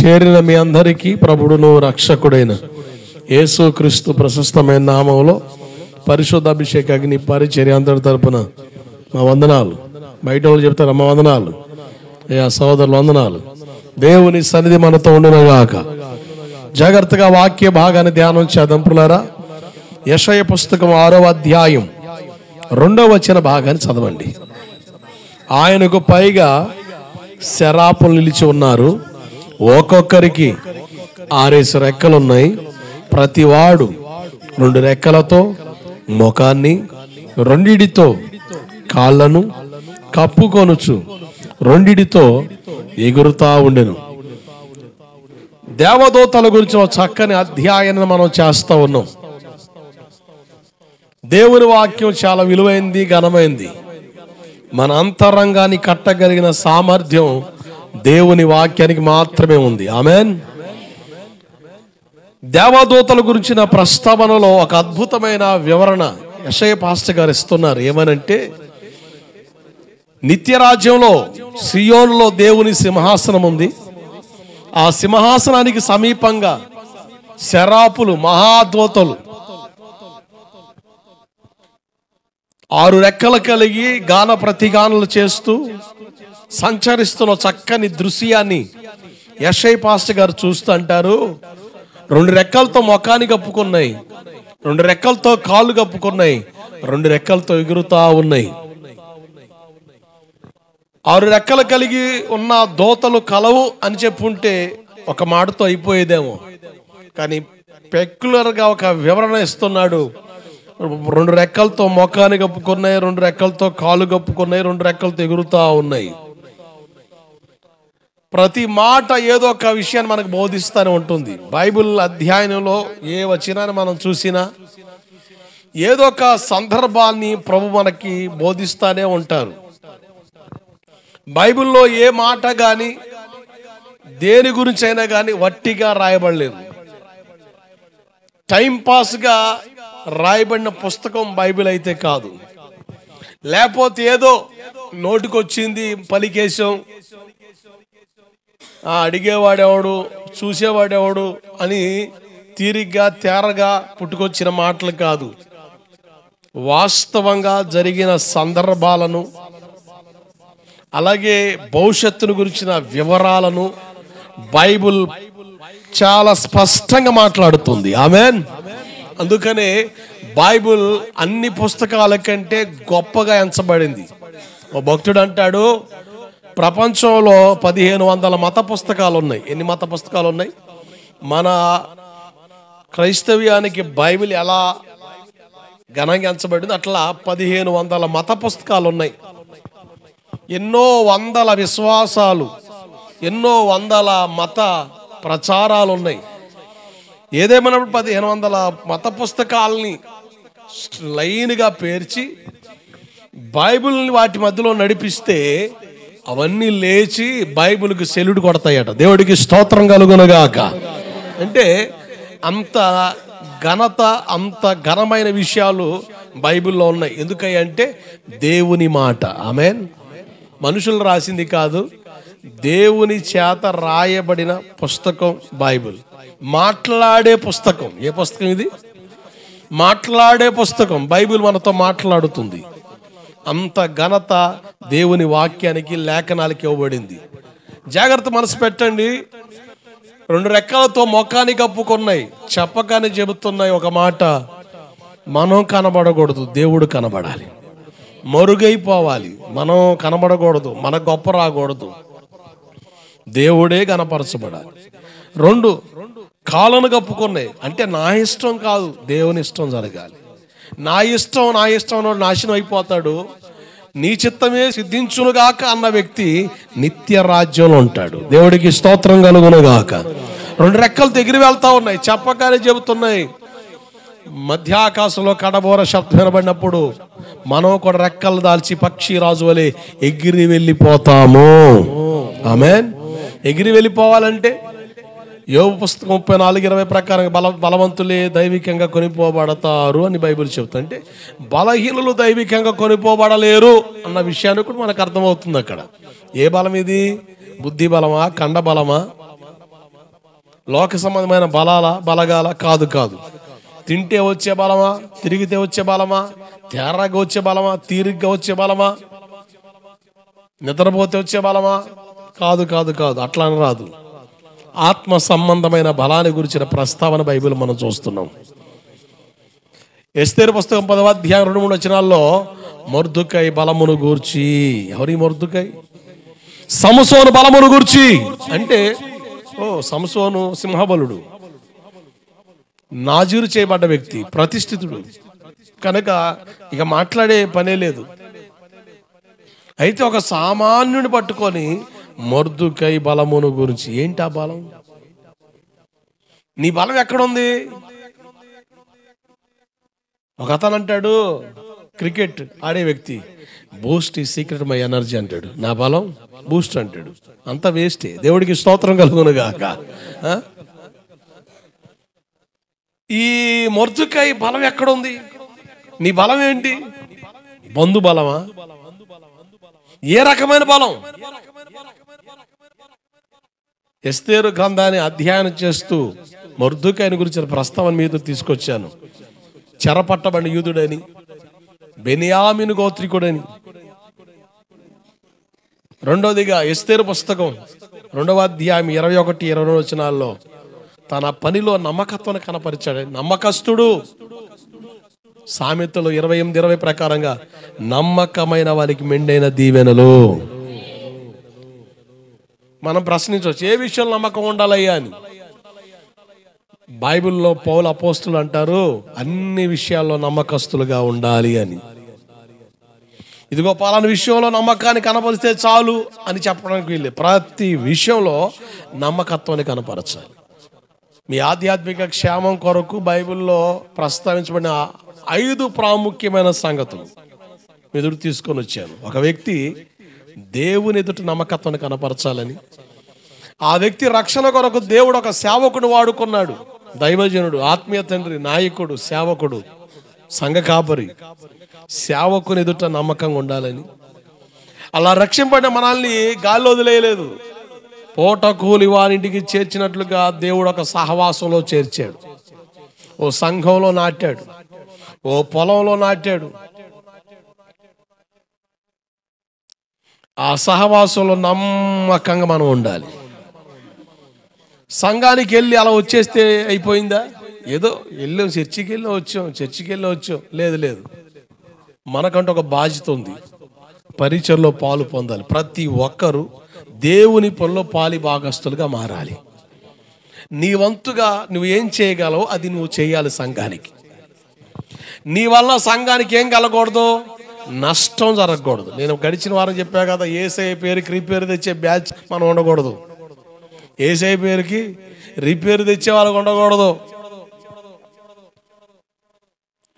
చేరిన మీ అందరికీ ప్రభువును రక్షకుడైన యేసుక్రీస్తు ప్రశస్తమైన నామములో పరిశుద్ధ అభిషేక అగ్ని పరిచర్య అందరి తరపున మా వందనాలు. బయట వాళ్ళు చెప్తారు అమ్మ వందనాలు, అయ్యా సహోదరులు వందనాలు. దేవుని సన్నిధి మనతో ఉండునుగాక. జాగ్రత్తగా వాక్య భాగాన్ని ధ్యానం చేద్దాం ప్రియులారా. యెషయా పుస్తకం 6వ అధ్యాయం 2వ వచన భాగాన్ని చదవండి. ఆయనకు పైగా శరాపులు నిలిచి ఉన్నారు, ఒక్కొక్కరికి 6 రెక్కలున్నాయి. ప్రతివాడు 2 రెక్కలతో ముఖాన్ని 2 కాళ్ళను కప్పుకొనుచు 2 ఎగురుతా ఉండెను. దేవదూతల గురించి ఒక చక్కని అధ్యాయాన్ని మనం చేస్తూ ఉన్నాం. దేవుని వాక్యం చాలా విలువైంది, ఘనమైంది. మన అంతరంగాన్ని కట్టగలిగిన సామర్థ్యం దేవుని వాక్యానికి మాత్రమే ఉంది. ఆమెన్. దేవదూతల గురించిన ప్రస్తావనలో ఒక అద్భుతమైన వివరణ యెషయా పాస్టర్ గారు ఇస్తున్నారు. ఏమనంటే, నిత్యరాజ్యంలో సియోనులో దేవుని సింహాసనం ఉంది. ఆ సింహాసనానికి సమీపంగా శరాపులు, మహాదూతలు 6 రెక్కలు కలిగి గాన ప్రతిగానలు చేస్తూ సంచరిస్తున్న చక్కని దృశ్యాన్ని యెషయా పాస్టర్ గారు చూస్తూ అంటారు, 2 రెక్కలతో ముఖాన్ని కప్పుకున్నాయి, 2 రెక్కలతో కాళ్ళు కప్పుకున్నాయి, 2 రెక్కలతో ఎగురుతా ఉన్నాయి. 6 రెక్కలు కలిగి ఉన్న దూతలు కలవు అని చెప్పుంటే ఒక మాటతో అయిపోయేదేమో, కానీ పెక్యులర్గా ఒక వివరణ ఇస్తున్నాడు. 2 రెక్కలతో ముఖాన్ని కప్పుకున్నాయి, 2 రెక్కలతో కాళ్ళు కప్పుకున్నాయి, 2 రెక్కలతో ఎగురుతా ఉన్నాయి. ప్రతి మాట ఏదో ఒక విషయాన్ని మనకు బోధిస్తూనే ఉంటుంది. బైబిల్ అధ్యయనంలో ఏ వచనాన్ని మనం చూసినా ఏదో ఒక సందర్భాన్ని ప్రభు మనకి బోధిస్తూనే ఉంటారు. బైబిల్లో ఏ మాట కానీ దేని గురించి అయినా కానీ వట్టిగా రాయబడలేదు. టైంపాస్గా రాయబడిన పుస్తకం బైబిల్ అయితే కాదు. లేకపోతే ఏదో నోటికొచ్చింది పలికేశం, అడిగేవాడెవడు చూసేవాడెవడు అని తీరిగ్గా తేరగా పుట్టుకొచ్చిన మాటలు కాదు. వాస్తవంగా జరిగిన సందర్భాలను, అలాగే భవిష్యత్తును గురించిన వివరాలను బైబిల్ చాలా స్పష్టంగా మాట్లాడుతుంది. ఆమెన్. అందుకనే బైబిల్ అన్ని పుస్తకాల కంటే గొప్పగా ఎంచబడింది. ఓ భక్తుడు అంటాడు, ప్రపంచంలో 1500 మత పుస్తకాలు ఉన్నాయి. ఎన్ని మత పుస్తకాలు ఉన్నాయి? మన క్రైస్తవ్యానికి బైబిల్ ఎలా ఘనంగా ఎంచబడింది అట్లా 1500 మత పుస్తకాలు ఉన్నాయి. ఎన్నో వందల విశ్వాసాలు, ఎన్నో వందల మత ప్రచారాలు ఉన్నాయి. ఏదేమైనా 1500 మత పుస్తకాలని లైన్గా పేర్చి బైబిల్ని వాటి మధ్యలో నడిపిస్తే అవన్నీ లేచి బైబిల్కి సెల్యూట్ కొడతాయట. దేవుడికి స్తోత్రం కలుగునుగాక. అంటే అంత ఘనత, అంత ఘనమైన విషయాలు బైబిల్లో ఉన్నాయి. ఎందుకంటే దేవుని మాట. ఆమెన్. మనుషులు రాసింది కాదు, దేవుని చేత రాయబడిన పుస్తకం బైబిల్. మాట్లాడే పుస్తకం. ఏ పుస్తకం ఇది? మాట్లాడే పుస్తకం. బైబిల్ మనతో మాట్లాడుతుంది. అంత ఘనత దేవుని వాక్యానికి, లేఖనాలకి ఇవ్వబడింది. జాగ్రత్త మనసు పెట్టండి. 2 రెక్కలతో ముఖాన్ని కప్పుకున్నాయి, చెప్పగానే చెబుతున్నాయి ఒక మాట, మనం కనబడకూడదు, దేవుడు కనబడాలి. మరుగైపోవాలి, మనం కనబడకూడదు, మన గొప్ప రాకూడదు, దేవుడే కనపరచబడాలి. 2 కాళ్ళను కప్పుకున్నాయి, అంటే నా ఇష్టం కాదు, దేవుని ఇష్టం జరగాలి. నా ఇష్టం నాశనం అయిపోతాడు, నీ చిత్తమే సిద్ధించునుగాక అన్న వ్యక్తి నిత్య రాజ్యంలో ఉంటాడు. దేవుడికి స్తోత్రం కలుగునుగాక. 2 రెక్కలు ఎగిరి వెళ్తా ఉన్నాయి, చెప్పగానే చెబుతున్నాయి. మధ్యాకాశంలో కడబోర శబ్దం వినబడినప్పుడు మనం కూడా రెక్కలు దాల్చి పక్షి రాజు వలె ఎగిరి వెళ్ళిపోతాము. ఆమేన్. ఎగిరి వెళ్ళిపోవాలంటే యోబు పుస్తకం 34:20 ప్రకారం బలవంతులే దైవికంగా కొనిపోబడతారు అని బైబిల్ చెబుతుంటే, బలహీనులు దైవికంగా కొనిపోబడలేరు అన్న విషయాన్ని కూడా మనకు అర్థమవుతుంది. అక్కడ ఏ బలం ఇది? బుద్ధి బలమా, కండ బలమా? లోక సంబంధమైన బలగాల కాదు కాదు. తింటే వచ్చే బలమా, తిరిగితే వచ్చే బలమా, తేరగా వచ్చే బలమా, తీరిగ్గా వచ్చే బలమా, నిద్రపోతే వచ్చే బలమా? కాదు కాదు కాదు, అట్లా అని రాదు. ఆత్మ సంబంధమైన బలాన్ని గురించిన ప్రస్తావన బైబిల్ మనం చూస్తున్నాం. ఎస్తేరు పుస్తకం 10వ అధ్యాయం 2-3 వచనాల్లో మొర్దుకై బలమును గూర్చి, ఎవరి మొర్దుకై? సంసోను బలమును గూర్చి. అంటే సంసోను సింహబలుడు, నాజీరు చేయబడ్డ వ్యక్తి, ప్రతిష్ఠితుడు కనుక ఇక మాట్లాడే పనే లేదు. అయితే ఒక సామాన్యుని పట్టుకొని మొర్దుకై బలమును గురించి. ఏంటి ఆ బలం? నీ బలం ఎక్కడుంది? ఒక అతను అంటాడు, క్రికెట్ ఆడే వ్యక్తి, బూస్ట్ ఈ సీక్రెట్ మై ఎనర్జీ అంటాడు. నా బలం బూస్ట్ అంటాడు. అంత వేస్టే. దేవుడికి స్తోత్రం కలుగును గాక. ఈ మొర్దుకై బలం ఎక్కడుంది? నీ బలం ఏంటి? బంధు బలమా? ఏ రకమైన బలం? ఎస్తేరు గ్రంథాన్ని అధ్యయనం చేస్తూ మొర్దుకైని గురించిన ప్రస్తావన మీద తీసుకొచ్చాను. చెరపట్టబడిన యూదుడని, బెన్యామీను గోత్రికుడని. రెండోదిగా ఎస్తేరు పుస్తకం 2వ అధ్యాయం 21-22 వచనాల్లో తన పనిలో నమ్మకత్వాన్ని కనపరిచాడు. నమ్మకస్తుడు. సామెతలు 28-20 ప్రకారంగా నమ్మకమైన వారికి మెండైన దీవెనలు. మనం ప్రశ్నించవచ్చు, ఏ విషయంలో నమ్మకం ఉండాలయ్యా అని. బైబిల్లో పౌలు అపోస్తులు అంటారు, అన్ని విషయాల్లో నమ్మకస్తులుగా ఉండాలి అని. ఇదిగో పలానా విషయంలో నమ్మకాన్ని కనపరిస్తే చాలు అని చెప్పడానికి వీళ్ళే. ప్రతి విషయంలో నమ్మకత్వాన్ని కనపరచాలి. మీ ఆధ్యాత్మిక క్షేమం కొరకు బైబిల్లో ప్రస్తావించబడిన 5 ప్రాముఖ్యమైన సంగతులు ఎదురు తీసుకొని వచ్చాను. ఒక వ్యక్తి దేవుని ఎదుట నమ్మకత్వాన్ని కనపరచాలని, ఆ వ్యక్తి రక్షణ కొరకు దేవుడు ఒక సేవకుడు వాడుకున్నాడు. దైవజనుడు, ఆత్మీయ తండ్రి, నాయకుడు, సేవకుడు, సంఘ కాపరి, సేవకుని ఎదుట నమ్మకంగా ఉండాలని. అలా రక్షింపడిన మనల్ని గాల్లో వదిలేయలేదు. పూట కూలి వారింటికి చేర్చినట్లుగా దేవుడు ఒక సహవాసంలో చేర్చాడు. ఓ సంఘంలో నాటాడు, ఓ పొలంలో నాటాడు. ఆ సహవాసంలో నమ్మకంగా మనం ఉండాలి. సంఘానికి వెళ్ళి అలా వచ్చేస్తే అయిపోయిందా? ఏదో వెళ్ళాం, చర్చికి వెళ్ళి వచ్చాం. లేదు లేదు, మనకంటూ ఒక బాధ్యత ఉంది. పరిచర్లో పాలు పొందాలి. ప్రతి ఒక్కరూ దేవుని పనిలో పాలి భాగస్తులుగా మారాలి. నీ వంతుగా నువ్వు ఏం చేయగలవో అది నువ్వు చేయాలి. సంఘానికి నీ వల్ల సంఘానికి ఏం కలగకూడదు, నష్టం జరగకూడదు. నేను గడిచిన వారం చెప్పా కదా, యేసయ్య పేరుకి రిపేరు తెచ్చే బ్యాచ్ మనం ఉండకూడదు. యేసయ్య పేరుకి రిపేరు తెచ్చే వాళ్ళకి ఉండకూడదు.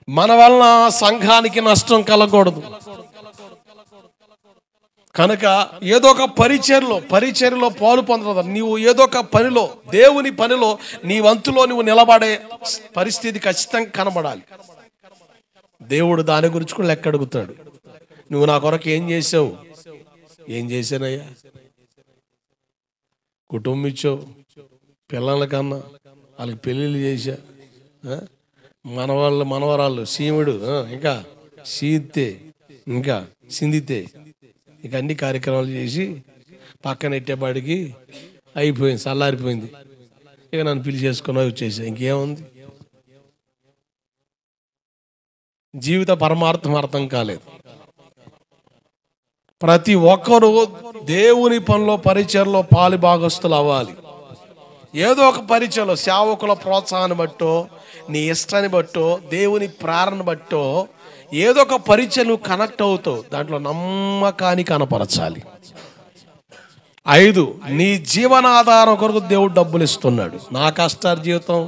మన వలన సంఘానికి నష్టం కలగకూడదు. కనుక ఏదో ఒక పరిచర్యలో పాలు పొందదు. నీవు ఏదో ఒక పనిలో, దేవుని పనిలో నీ వంతులో నువ్వు నిలబడే పరిస్థితి ఖచ్చితంగా కనబడాలి. దేవుడు దాని గురించి కూడా లెక్క అడుగుతాడు. నువ్వు నా కొరకు ఏం చేసావు? ఏం చేశానయ్యా? కుటుంబం ఇచ్చావు, పిల్లల కన్నా వాళ్ళకి పెళ్ళిళ్ళు చేశా, మనవరాళ్ళు, సీముడు, ఇంకా సీతే, ఇంకా సిందితే, ఇక అన్ని కార్యక్రమాలు చేసి పక్కన ఎట్టేపాటికి అయిపోయింది, చల్లారిపోయింది. ఇక నన్ను పిలిచి చేసుకున్నా వచ్చేసా. ఇంకేముంది? జీవిత పరమార్థం అర్థం కాలేదు. ప్రతి ఒక్కరూ దేవుని పనిలో, పరిచయలో పాలి భాగస్తులు అవ్వాలి. ఏదో ఒక పరిచయలో సేవకుల ప్రోత్సాహాన్ని బట్టో, నీ ఇష్టాన్ని బట్టో, దేవుని ప్రేరణ బట్టో ఏదో ఒక పరిచయం నువ్వు కనెక్ట్ అవుతావు. దాంట్లో నమ్మకాన్ని కనపరచాలి. 5, నీ జీవనాధారం కొరకు దేవుడు డబ్బులు ఇస్తున్నాడు. నా కష్టార్జితం,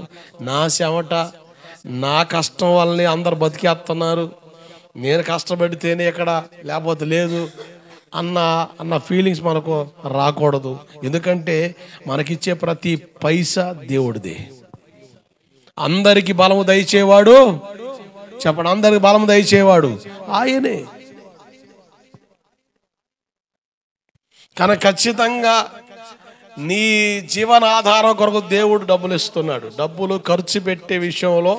నా చెమట, నా కష్టం వల్లనే అందరు బతికేస్తున్నారు, నేను కష్టపడితేనే ఎక్కడ, లేకపోతే లేదు అన్న ఫీలింగ్స్ మనకు రాకూడదు. ఎందుకంటే మనకిచ్చే ప్రతి పైసా దేవుడిదే. అందరికి బలము దయచేవాడు, చెప్పండి, అందరికి బలము దయచేవాడు ఆయనే. కనుక ఖచ్చితంగా నీ జీవనాధారం కొరకు దేవుడు డబ్బులు ఇస్తున్నాడు. డబ్బులు ఖర్చు పెట్టే విషయంలో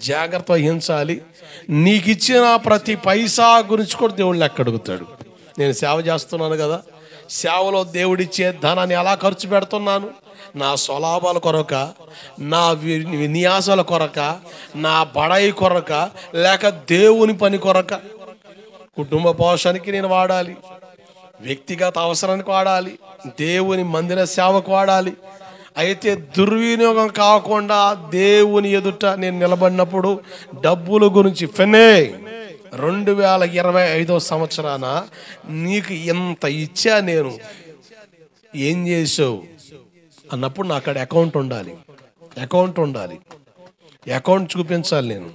జాగ్రత్త వహించాలి. నీకు ఇచ్చిన ప్రతి పైసా గురించి కూడా దేవుడు లెక్క అడుగుతాడు. నేను సేవ చేస్తున్నాను కదా, సేవలో దేవుడిచ్చే ధనాన్ని ఎలా ఖర్చు పెడుతున్నాను? నా స్వలాభాల కొరక, నా విన్యాసాల కొరక, నా బడాయి కొరక, లేక దేవుని పని కొరక? కుటుంబ పోషణకి నేను వాడాలి, వ్యక్తిగత అవసరానికి వాడాలి, దేవుని మందిర సేవకు వాడాలి. అయితే దుర్వినియోగం కాకుండా దేవుని ఎదుట నేను నిలబడినప్పుడు డబ్బుల గురించి 2025 సంవత్సరాన నీకు ఎంత ఇచ్చా, నేను ఏం చేసావు అన్నప్పుడు నా అక్కడ అకౌంట్ ఉండాలి. అకౌంట్ చూపించాలి. నేను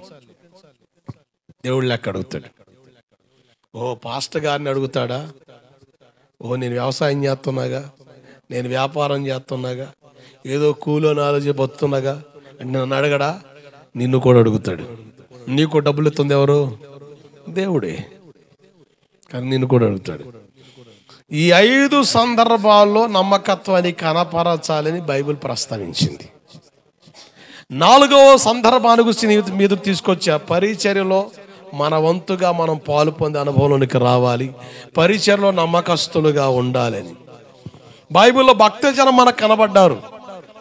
దేవుడు లెక్క అడుగుతాడు. ఓ పాస్టర్ గారిని అడుగుతాడా? ఓ నేను వ్యవసాయం చేస్తున్నాగా, నేను వ్యాపారం చేస్తున్నాగా, ఏదో కూలో నాలుగు బతున్నాగా అంటే నన్ను అడగడా? నిన్ను కూడా అడుగుతాడు. నీకు డబ్బులు ఇస్తుంది ఎవరు? దేవుడే. కానీ నిన్ను కూడా అడుగుతాడు. ఈ 5 సందర్భాల్లో నమ్మకత్వాన్ని కనపరచాలని బైబిల్ ప్రస్తావించింది. 4వ సందర్భాన్ని గురించి మీద తీసుకొచ్చా. పరిచర్యలో మన వంతుగా మనం పాలు పొందే అనుభవంలోనికి రావాలి, పరిచర్యలో నమ్మకస్తులుగా ఉండాలని. బైబిల్లో భక్తజనం మనకు కనబడ్డారు.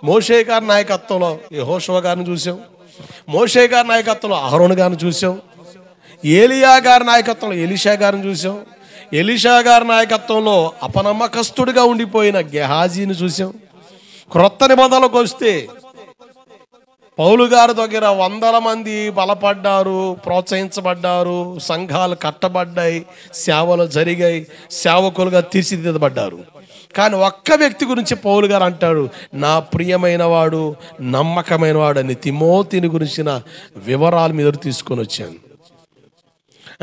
మోషే గారి నాయకత్వంలో యెహోషువ గారిని చూసాం, మోషే గారి నాయకత్వంలో అహరోను గారిని చూసాం, ఏలియా గారి నాయకత్వంలో ఎలీషా గారిని చూసాం, ఎలీషా గారి నాయకత్వంలో అపనమ్మకస్తుడిగా ఉండిపోయిన గెహాజీని చూసాం. క్రొత్త నిబంధనలకు వస్తే పౌలు గారి దగ్గర 100 మంది బలపడ్డారు, ప్రోత్సహించబడ్డారు, సంఘాలు కట్టబడ్డాయి, సేవలు జరిగాయి, సేవకులుగా తీర్చిదిద్దబడ్డారు. కానీ ఒక్క వ్యక్తి గురించి పౌలు గారు అంటాడు, నా ప్రియమైన వాడు, నమ్మకమైన వాడు అని. తిమోతిని గురించిన వివరాలు మీద తీసుకొని వచ్చాను.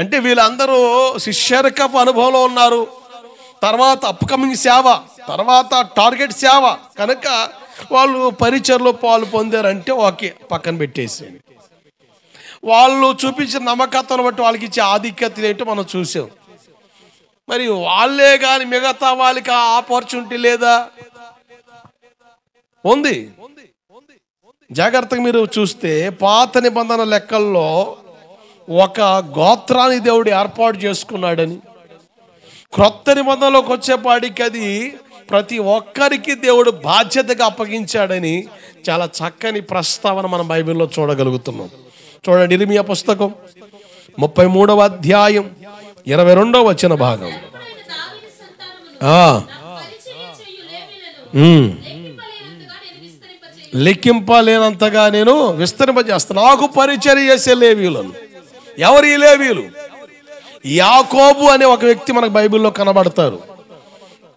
అంటే వీళ్ళందరూ శిష్యరికపు అనుభవంలో ఉన్నారు. తర్వాత అప్కమింగ్ సేవ, తర్వాత టార్గెట్ సేవ కనుక వాళ్ళు పరిచర్లో పాలు పొందారంటే ఓకే, పక్కన పెట్టేసి వాళ్ళు చూపించిన నమ్మకత్వాన్ని బట్టి వాళ్ళకి ఇచ్చే ఆధిక్యత ఏంటో మనం చూసాం. మరి వాళ్ళే కానీ మిగతా వాళ్ళకి ఆ ఆపర్చునిటీ లేదా? ఉంది. జాగ్రత్తగా మీరు చూస్తే పాత నిబంధన లెక్కల్లో ఒక గోత్రాన్ని దేవుడు ఏర్పాటు చేసుకున్నాడని, క్రొత్త నిబంధనలోకి వచ్చేపాటికి అది ప్రతి ఒక్కరికి దేవుడు బాధ్యతగా అప్పగించాడని చాలా చక్కని ప్రస్తావన మనం బైబిల్లో చూడగలుగుతున్నాం. చూడండి, ఇర్మియా పుస్తకం 33వ అధ్యాయం 22వ వచన భాగం. లెక్కింపలేనంతగా నేను విస్తరింపజేస్తాను. నాకు పరిచర్య చేసే లేవీయులను. ఎవరు ఈ లేవీయులు? యాకోబు అనే ఒక వ్యక్తి మనకు బైబిల్లో కనబడతారు.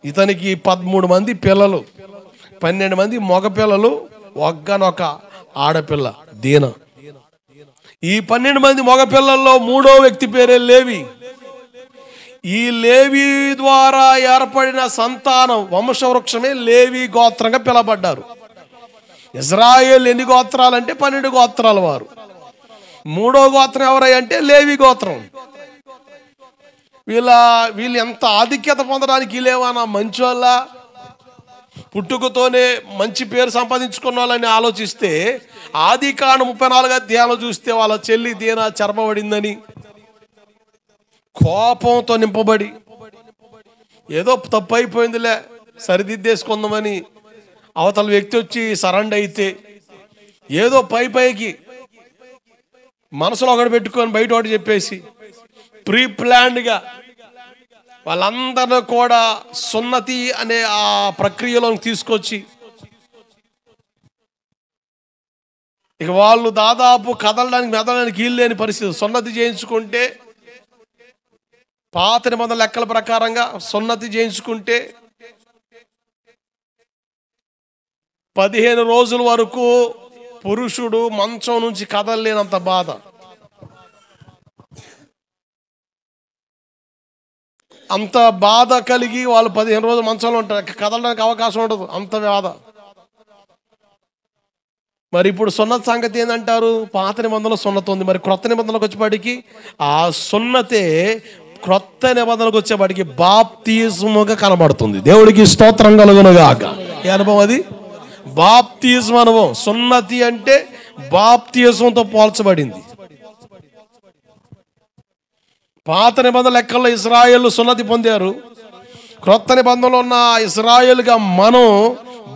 ఇతనికి 13 మంది పిల్లలు, 12 మంది మగ పిల్లలు, ఒక్కనొక ఆడపిల్ల దీన. ఈ 12 మంది మగ పిల్లల్లో 3వ వ్యక్తి పేరే లేవి. ఈ లేవి ద్వారా ఏర్పడిన సంతానం వంశవృక్షమే లేవి గోత్రంగా పిలవబడ్డారు. ఇజ్రాయేల్ ఎన్ని గోత్రాలంటే 12 గోత్రాల వారు. 3వ గోత్రం ఎవరంటే లేవి గోత్రం. వీళ్ళు ఎంత ఆధిక్యత పొందడానికి లేవన్నా మంచోళ్ళ, పుట్టుకతోనే మంచి పేరు సంపాదించుకున్న వాళ్ళని ఆలోచిస్తే ఆదికాండం 34వ అధ్యాయంలో చూస్తే వాళ్ళ చెల్లి దీన చెరపబడిందని కోపంతో నింపబడి ఏదో తప్పు అయిపోయిందిలే సరిదిద్దేసుకుందామని అవతల వ్యక్తి వచ్చి సరెండర్ అయితే ఏదో పైకి మనసులో ఒకటి పెట్టుకొని బయట ఒకటి చెప్పేసి ప్రీ ప్లాన్డ్గా వాళ్ళందరినీ కూడా సున్నతి అనే ఆ ప్రక్రియలో తీసుకొచ్చి ఇక వాళ్ళు దాదాపు కదలడానికి మెదలడానికి వీలు లేని పరిస్థితి. సున్నతి చేయించుకుంటే పాత నిబంధన లెక్కల ప్రకారంగా సున్నతి చేయించుకుంటే 15 రోజుల వరకు పురుషుడు మంచం నుంచి కదలలేనంత బాధ. అంత బాధ కలిగి వాళ్ళు 15 రోజులు మంచంలో ఉంటారు, కదలడానికి అవకాశం ఉండదు, అంత బాధ. మరి ఇప్పుడు సున్నత సంగతి ఏంటంటారు? పాత నిబంధనలో సున్నత ఉంది, మరి క్రొత్త నిబంధనలకు వచ్చేపాటికి ఆ సున్నతే క్రొత్త నిబంధనలకు వచ్చేపాటికి బాప్తిస్ముగా కనబడుతుంది. దేవుడికి స్తోత్రం కలుగునుగాక. ఏ అనుభవం అది? బాప్తిజం అనుభవం. సున్నతి అంటే బాప్తిజంతో పోల్చబడింది. పాత నిబంధన లెక్కల్లో ఇశ్రాయేలు సున్నతి పొందారు. క్రొత్త నిబంధనలో ఉన్న ఇశ్రాయేలుగా మనం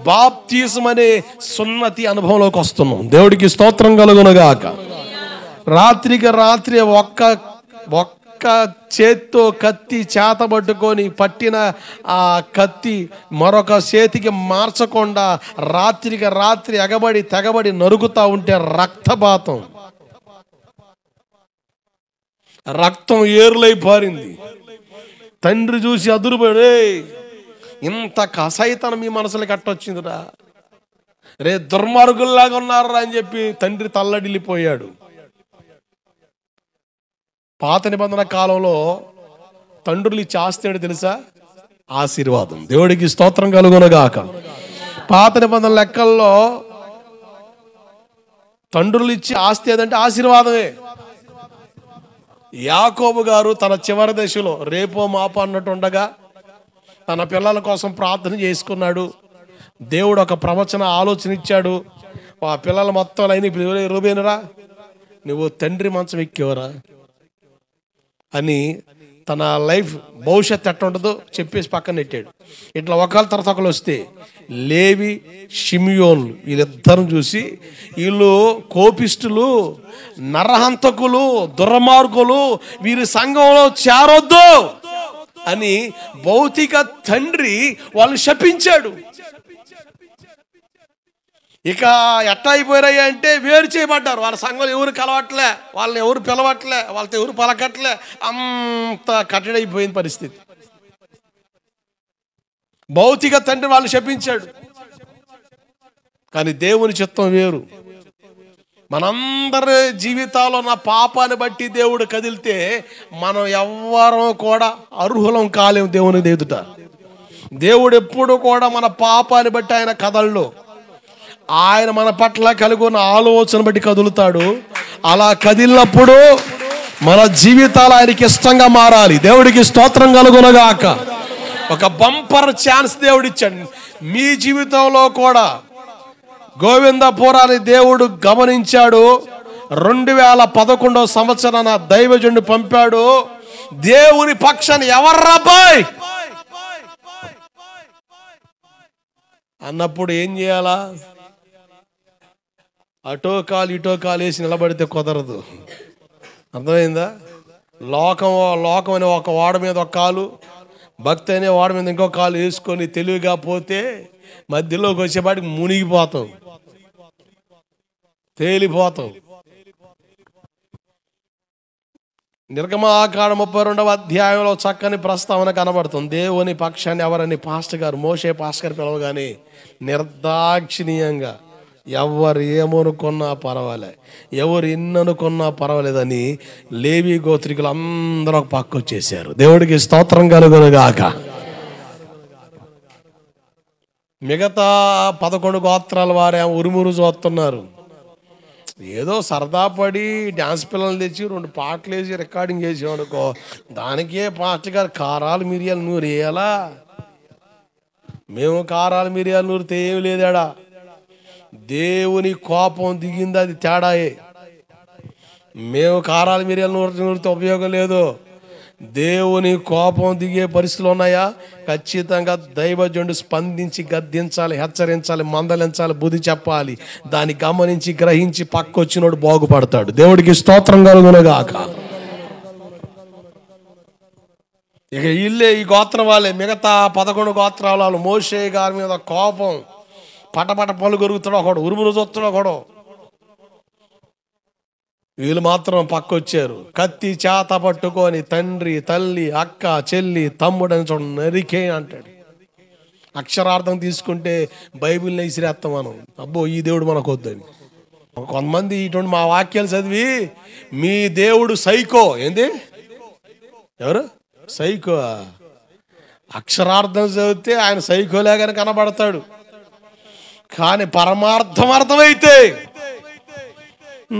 బాప్తిజం అనే సున్నతి అనుభవంలోకి వస్తున్నాం. దేవుడికి స్తోత్రం కలుగునుగాక. రాత్రికి రాత్రి ఒక్క చేత్తో కత్తి చేతబట్టుకొని పట్టిన ఆ కత్తి మరొక చేతికి మార్చకుండా రాత్రికి రాత్రి ఎగబడి తెగబడి నరుకుతా ఉంటే రక్తపాతం, రక్తం ఏరులై పారింది. తండ్రి చూసి అదురుపడే, ఇంత కసైతనం మీ మనసులో కట్టొచ్చిందిరా, రే దుర్మార్గుల్లాగా ఉన్నారా అని చెప్పి తండ్రి తల్లడిల్లిపోయాడు. పాత నిబంధన కాలంలో తండ్రులు ఇచ్చి ఆస్తి ఏంటి తెలుసా? ఆశీర్వాదం. దేవుడికి స్తోత్రం కలుగునుగాక. పాత నిబంధన లెక్కల్లో తండ్రులు ఇచ్చి ఆస్తి ఏదంటే ఆశీర్వాదమే. యాకోబు గారు తన చివరి దశలో రేపో మాపో అన్నట్టు ఉండగా తన పిల్లల కోసం ప్రార్థన చేసుకున్నాడు. దేవుడు ఒక ప్రవచన ఆలోచన ఇచ్చాడు. ఆ పిల్లల మొత్తం అయిన రూబేనురా, నువ్వు తండ్రి మంచం ఎక్కేవరా అని తన లైఫ్ భవిష్యత్తు ఎట్లా ఉంటుందో చెప్పేసి పక్కన నెట్టాడు. ఇట్లా ఒకళ్ళ తర్వాత ఒకళ్ళు వస్తే లేవి, షిమియోన్లు వీళ్ళిద్దరం చూసి వీళ్ళు కోపిష్టులు, నరహంతకులు, దుర్మార్గులు, వీరి సంఘంలో చేరొద్దు అని భౌతిక తండ్రి వాళ్ళు శపించాడు. ఇక ఎట్లా అయిపోయాయి అంటే వేరు చేయబడ్డారు. వాళ్ళ సంఘంలో ఎవరు కలవట్లే, వాళ్ళని ఎవరు పిలవట్లే, వాళ్ళతో ఎవరు పలకట్లే, అంత కట్టడైపోయిన పరిస్థితి. భౌతిక తండ్రి వాళ్ళు శపించాడు. కానీ దేవుని చిత్తం వేరు. మనందరి జీవితాల్లో నా పాపాన్ని బట్టి దేవుడు కదిలితే మనం ఎవ్వరం కూడా అర్హులం కాలేము దేవుని ఎదుట. దేవుడు ఎప్పుడు కూడా మన పాపాన్ని బట్టి ఆయన కదలడు. ఆయన మన పట్ల కలిగి ఉన్న ఆలోచన బట్టి కదులుతాడు. అలా కదిలినప్పుడు మన జీవితాలు ఆయనకి ఇష్టంగా మారాలి. దేవుడికి స్తోత్రం కలుగునుగాక. ఒక బంపర్ ఛాన్స్ దేవుడు ఇచ్చాడు. మీ జీవితంలో కూడా గోవిందపురాన్ని దేవుడు గమనించాడు. 2011 సంవత్సరాన దైవజనుడు పంపాడు. దేవుని పక్షాన్ని ఎవర్రాబాయ్ అన్నప్పుడు ఏం చేయాలా? అటో కాలు ఇటో కాలు వేసి నిలబడితే కుదరదు. అర్థమైందా? లోకం అనే ఒక వాడ మీద ఒక కాలు, భక్తి అనే వాడ మీద ఇంకో కాలు వేసుకొని తెలివిగా పోతే మధ్యలోకి వచ్చేపాటికి మునిగిపోతాం, తేలిపోతాం. నిర్గమాకాండం 32వ అధ్యాయంలో చక్కని ప్రస్తావన కనబడుతుంది. దేవుని పక్షాన్ని ఎవరని పాస్టర్ గారు, మోషే పాస్టర్ గారు పిలవగానే నిర్దాక్షిణీయంగా ఎవరు ఏమనుకున్నా పర్వాలే, ఎవరు ఎన్ననుకున్నా పర్వాలేదని లేవి గోత్రికులు అందరూ ఒక పక్క వచ్చేసారు. దేవుడికి స్తోత్రం కలుగునుగాక. మిగతా 11 గోత్రాల వారే ఉరుమురు చూస్తున్నారు. ఏదో సరదా పడి డ్యాన్స్ పిల్లలు తెచ్చి 2 పాటలు వేసి రికార్డింగ్ చేసామనుకో, దానికే పాస్టర్ గారు కారాలు మిరియాలు నూరు వేయాలా? మేము కారాలు మిరియాలు నూరితే ఏమి లేదాడా? దేవుని కోపం దిగింది, అది తేడాయే. మేము కారాలు మిరియాలు నూరితే ఉపయోగం లేదు. దేవుని కోపం దిగే పరిస్థితులు ఉన్నాయా? ఖచ్చితంగా దైవజనుడు స్పందించి గద్దించాలి, హెచ్చరించాలి, మందలించాలి, బుద్ధి చెప్పాలి. దాన్ని గమనించి గ్రహించి పక్కొచ్చినోడు బాగుపడతాడు. దేవుడికి స్తోత్రం కలుగునుగాక. ఇక ఇల్లే ఈ గోత్రం వాళ్ళే, మిగతా 11 గోత్రాల వాళ్ళు మోషే గారి మీద కోపం, పటపట పళ్ళు కొరుగుతాడు ఒకడు, ఉరుమురు చూస్తాడు ఒకడు. వీళ్ళు మాత్రం పక్కొచ్చారు. కత్తి చేత పట్టుకొని తండ్రి, తల్లి, అక్క, చెల్లి, తమ్ముడని చూడ నరికే అంటాడు. అక్షరార్థం తీసుకుంటే బైబిల్ని ఇసిరేస్తాం మనం. అబ్బో ఈ దేవుడు మనకు వద్దని. కొంతమంది ఇటువంటి మా వాక్యాలు చదివి మీ దేవుడు సైకో. ఏంది? ఎవరు సైకో? అక్షరార్థం చదివితే ఆయన సైకోలేగానే కనబడతాడు. కానీ పరమార్థం అర్థమైతే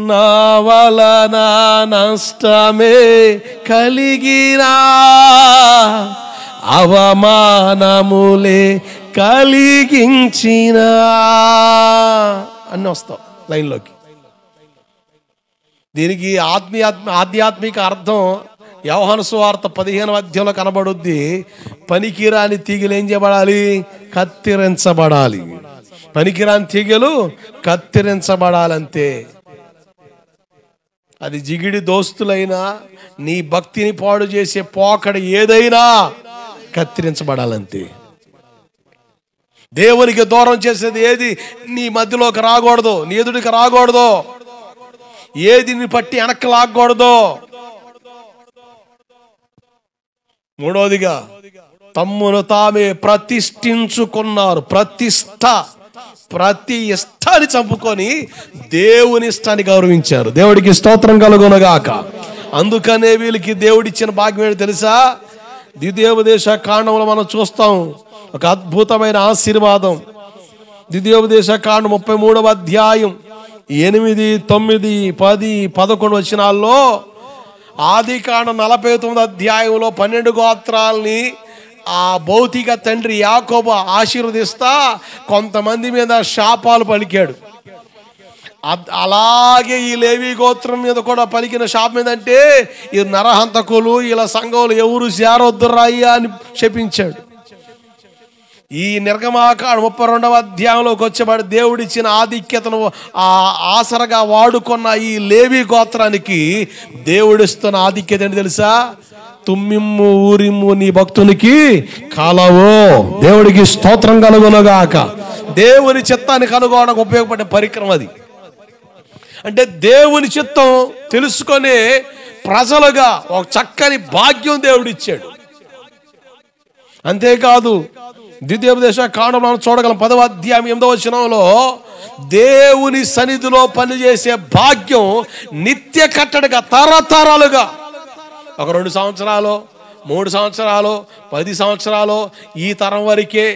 నా వలన నష్టమే కలిగినా అవమానములే కలిగించిన అన్నీ వస్తాం లైన్లోకి. దీనికి ఆధ్యాత్మిక అర్థం యోహాను సువార్త 15వ అధ్యాయంలో కనబడుద్ది. పనికిరాని తీగలు ఏం చేయబడాలి? కత్తిరించబడాలి. పనికిరాని తీగలు కత్తిరించబడాలంతే. అది జిగిడి దోస్తులైనా నీ భక్తిని పాడు చేసే పోకడ ఏదైనా కత్తిరించబడాలంతే. దేవునికి దూరం చేసేది ఏది నీ మధ్యలోకి రాకూడదు, నీ ఎదుటికి రాకూడదు, ఏది నీ పట్టి వెనక్కి లాగకూడదు. మూడవదిగా తమ్మును తామే ప్రతిష్ఠించుకున్నారు. ప్రతి ఇష్టాన్ని చంపుకొని దేవుని ఇష్టాన్ని గౌరవించారు. దేవుడికి స్తోత్రం కలుగునగాక. అందుకనే వీళ్ళకి దేవుడిచ్చిన భాగ్యం ఏంటి తెలుసా? ద్వితీయోపదేశ కాండంలో మనం చూస్తాం ఒక అద్భుతమైన ఆశీర్వాదం. ద్వితీయోపదేశ కాండం 33వ అధ్యాయం 8, 9, 10, 11 వచనాల్లో, ఆది కాండం 49వ అధ్యాయంలో 12 గోత్రాలని ఆ భౌతిక తండ్రి యాకోబు ఆశీర్వదిస్తా కొంతమంది మీద శాపాలు పలికాడు. అలాగే ఈ లేవి గోత్రం మీద కూడా పలికిన శాపం ఏంటంటే, ఈ నరహంతకులు ఇలా సంఘంలో ఎవరు చేరొద్దురాయ్యా అని శపించాడు. ఈ నిర్గమాకాండ 32వ అధ్యాయంలోకి వచ్చేవాడు దేవుడిచ్చిన ఆధిక్యతను ఆసరగా వాడుకున్న ఈ లేవి గోత్రానికి దేవుడిస్తున్న ఆధిక్యత ఏంటి తెలుసా? తుమ్మిమ్ము ఊరిమ్ము నీ భక్తునికి కాలవో. దేవుడికి స్తోత్రం కలుగునగాక. దేవుని చిత్తాన్ని కనుగొనడానికి ఉపయోగపడే పరికరం అది. అంటే దేవుని చిత్తం తెలుసుకునే ప్రజలుగా ఒక చక్కని భాగ్యం దేవుడిచ్చాడు. అంతేకాదు ద్వితీయోపదేశ కాండం మనం చూడగలం 10వ అధ్యాయం 8వ వచనంలో దేవుని సన్నిధిలో పనిచేసే భాగ్యం నిత్య కట్టడిగా తరతరాలుగా, ఒక 2 సంవత్సరాలు 3 సంవత్సరాలు 10 సంవత్సరాలు ఈ తరం వరకే,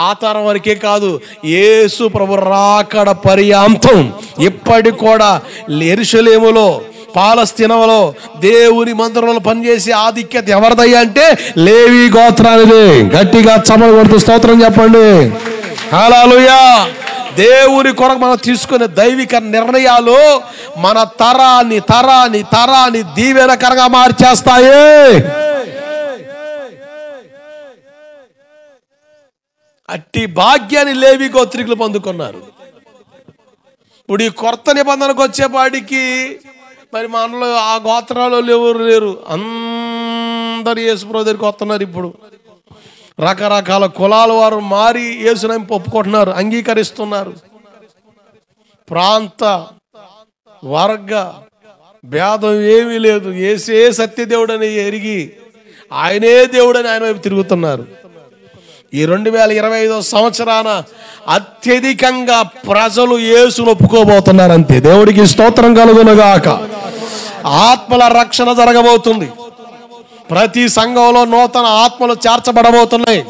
ఆ తరం వరకే కాదు, యేసు ప్రభు రాకడ పర్యాంతం ఇప్పటికి కూడా యెరూషలేములో పాలస్తీనాలో దేవుని మందిరంలో పనిచేసే ఆధిక్యత ఎవరిదయ్యా అంటే లేవి గోత్రానిది. గట్టిగా చప్పట్లు కొడుతూ స్తోత్రం చెప్పండి. హల్లెలూయా. దేవుని కొరకు మనం తీసుకునే దైవిక నిర్ణయాలు మన తరాన్ని దీవెనకరంగా మార్చేస్తాయి. అట్టి భాగ్యాన్ని లేవి గోత్రికులు పొందుకున్నారు. ఇప్పుడు ఈ కొత్త నిబంధనకు వచ్చేపాటికి మరి మనలో ఆ గోత్రాలు ఎవరు లేరు, అందరు యేసుప్రభు దగ్గరికి వస్తున్నారు. ఇప్పుడు రకరకాల కులాల వారు మారి యేసుని ఒప్పుకుంటున్నారు, అంగీకరిస్తున్నారు. ప్రాంత వర్గ భేదం ఏమీ లేదు. యేసే సత్యదేవుడు అని ఎరిగి ఆయనే దేవుడని ఆయన వైపు తిరుగుతున్నారు. ఈ 2025వ సంవత్సరాన అత్యధికంగా ప్రజలు యేసును ఒప్పుకోబోతున్నారు. అంతే. దేవుడికి స్తోత్రం కలుగునుగాక. ఆత్మల రక్షణ జరగబోతుంది. ప్రతి సంఘంలో నూతన ఆత్మలు చేర్చబడబోతున్నాయి.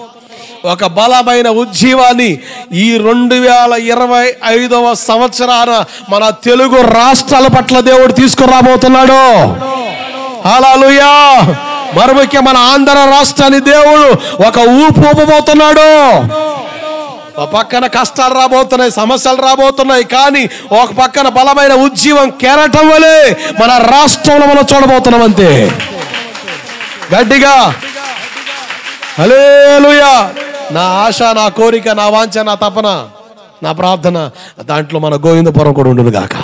ఒక బలమైన ఉజ్జీవాన్ని ఈ 2025వ సంవత్సరాన మన తెలుగు రాష్ట్రాల పట్ల దేవుడు తీసుకురాబోతున్నాడు. హల్లెలూయా. మరి ముఖ్యంగా మన ఆంధ్ర రాష్ట్రాన్ని దేవుడు ఒక ఊపు ఊపబోతున్నాడు. ఒక పక్కన కష్టాలు రాబోతున్నాయి, సమస్యలు రాబోతున్నాయి, కానీ ఒక పక్కన బలమైన ఉజ్జీవం కెరటం వలె మన రాష్ట్రంలో మనం చూడబోతున్నాం. అంతే. గట్టిగా హల్లెలూయా. నా ఆశ, నా కోరిక, నా వాంఛ, నా తపన, నా ప్రార్థన దాంట్లో మన గోవిందపురం కూడా ఉండును గాక.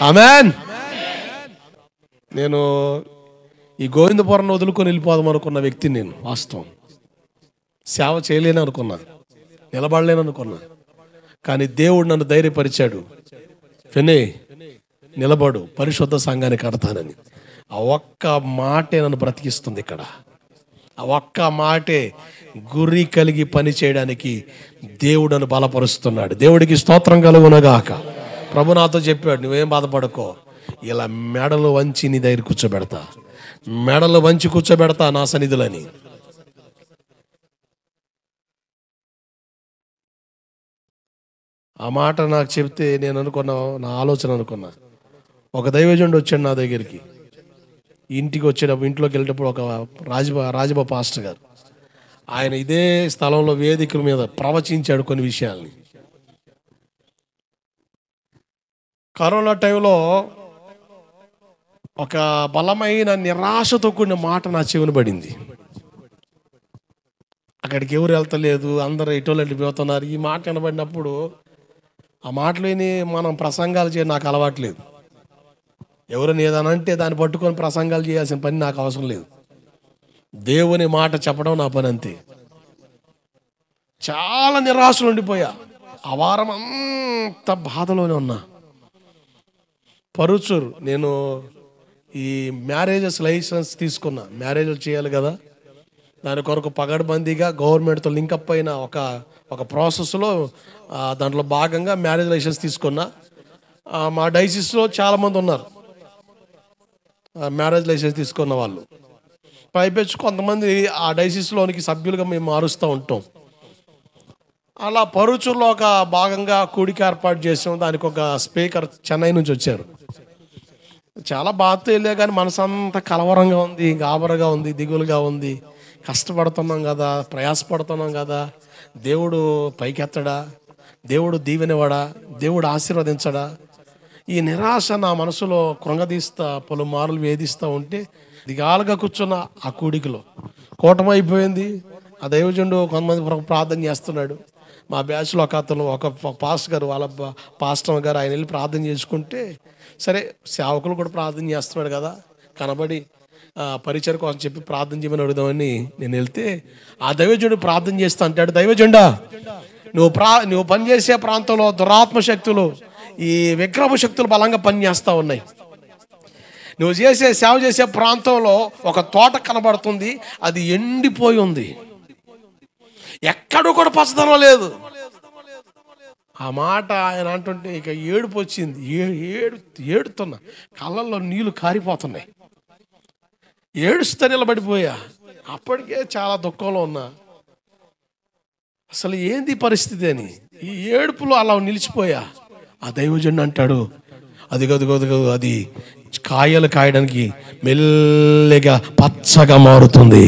ఆమేన్. నేను ఈ గోవిందపురం వదులుకొని వెళ్ళిపోదాం అనుకున్న వ్యక్తిని నేను. వాస్తవం సేవ చేయలేను అనుకున్నా, నిలబడలేను అనుకున్నా, కానీ దేవుడు నన్ను ధైర్యపరిచాడు. ఫెనే నిలబడు, పరిశుద్ధ సంఘాన్ని కడతానని. ఆ ఒక్క మాటే నన్ను బ్రతికిస్తుంది. ఇక్కడ ఆ ఒక్క మాటే గురి కలిగి పని చేయడానికి దేవుడు నన్ను బలపరుస్తున్నాడు. దేవుడికి స్తోత్రం కలుగునగాక. ప్రభు నాతో చెప్పాడు, నువ్వేం బాధపడకో, ఇలా మెడలు వంచి నీ దగ్గర కూర్చోబెడతా, మెడలు వంచి కూర్చోబెడతా నా సన్నిధులని. ఆ మాట నాకు చెప్తే నేను అనుకున్నా, నా ఆలోచన అనుకున్నా, ఒక దైవజనుడు వచ్చాడు నా దగ్గరికి. ఇంటికి వచ్చేటప్పుడు, ఇంట్లోకి వెళ్ళేటప్పుడు ఒక రాజబా పాస్టర్ గారు ఆయన ఇదే స్థలంలో వేదికల మీద ప్రవచించాడు కొన్ని విషయాల్ని. కరోనా టైంలో ఒక బలమైన నిరాశతో కూడిన మాట నా చెవిన పడింది. అక్కడికి ఎవరు వెళ్తలేదు, అందరూ ఎటోళ్ళు వెళ్ళిపోతున్నారు. ఈ మాట వినబడినప్పుడు ఆ మాటలు విని మనం ప్రసంగాలు చేయడం నాకు అలవాట్లేదు. ఎవరైనా ఏదైనా అంటే దాన్ని పట్టుకొని ప్రసంగాలు చేయాల్సిన పని నాకు అవసరం లేదు. దేవుని మాట చెప్పడం నా పని అంతే. చాలా నిరాశలు ఉండిపోయా. ఆ వారం అంత బాధలోనే ఉన్నా. పరుచూరు నేను ఈ మ్యారేజెస్ లైసెన్స్ తీసుకున్నా. మ్యారేజ్లు చేయాలి కదా, దాని కొరకు పగడ్బందీగా గవర్నమెంట్తో లింకప్ అయిన ఒక ప్రాసెస్లో దాంట్లో భాగంగా మ్యారేజ్ లైసెన్స్ తీసుకున్నా. మా డైసిస్లో చాలామంది ఉన్నారు మ్యారేజ్ లైసెన్స్ తీసుకున్న వాళ్ళు. పైపెచ్చు కొంతమంది ఆ డైసిస్లోనికి సభ్యులుగా మేము మారుస్తూ ఉంటాం. అలా పరుచూరులో ఒక భాగంగా కూడిక ఏర్పాటు చేసాం. దానికి ఒక స్పీకర్ చెన్నై నుంచి వచ్చారు. చాలా బాధతో వెళ్ళే కానీ మనసు అంతా కలవరంగా ఉంది, గాబరగా ఉంది, దిగులుగా ఉంది. కష్టపడుతున్నాం కదా, ప్రయాసపడుతున్నాం కదా, దేవుడు పైకెత్తడా, దేవుడు దీవెనివాడా, దేవుడు ఆశీర్వదించడా, ఈ నిరాశ నా మనసులో కృంగదీస్తా పలుమార్లు వేధిస్తూ ఉంటే దిగాలుగా కూర్చున్న ఆ కూడికలో కూటమి అయిపోయింది. ఆ దైవజనుడు కొంతమంది ప్రార్థన చేస్తున్నాడు. మా బ్యాచ్లో ఒక పాస్టర్ గారు, వాళ్ళ పాస్టర్ గారు, ఆయన వెళ్ళి ప్రార్థన చేసుకుంటే సరే సేవకులు కూడా ప్రార్థన చేస్తున్నాడు కదా, కనబడి పరిచయం కోసం చెప్పి ప్రార్థన చేయమని అడుగుదామని నేను వెళ్తే ఆ దైవజనుడు ప్రార్థన చేస్తా అంటాడు, దైవజెండా నువ్వు పనిచేసే ప్రాంతంలో దురాత్మ శక్తులు, ఈ విగ్రహ శక్తులు బలంగా పనిచేస్తూ ఉన్నాయి. నువ్వు సేవ చేసే ప్రాంతంలో ఒక తోట కనబడుతుంది, అది ఎండిపోయి ఉంది, ఎక్కడూ కూడా పచ్చదనం లేదు. ఆ మాట ఆయన అంటుంటే ఇక ఏడుపు వచ్చింది. ఏడుతున్నా, కళ్ళల్లో నీళ్లు కారిపోతున్నాయి. ఏడుస్తూ నిలబడిపోయా. అప్పటికే చాలా దుఃఖంలో ఉన్నా. అసలు ఏంది పరిస్థితి అని ఈ ఏడుపులో అలా నిలిచిపోయా. ఆ దైవజనుడు అంటాడు, అది అది కాయలు కాయడానికి మెల్లగా పచ్చగా మారుతుంది,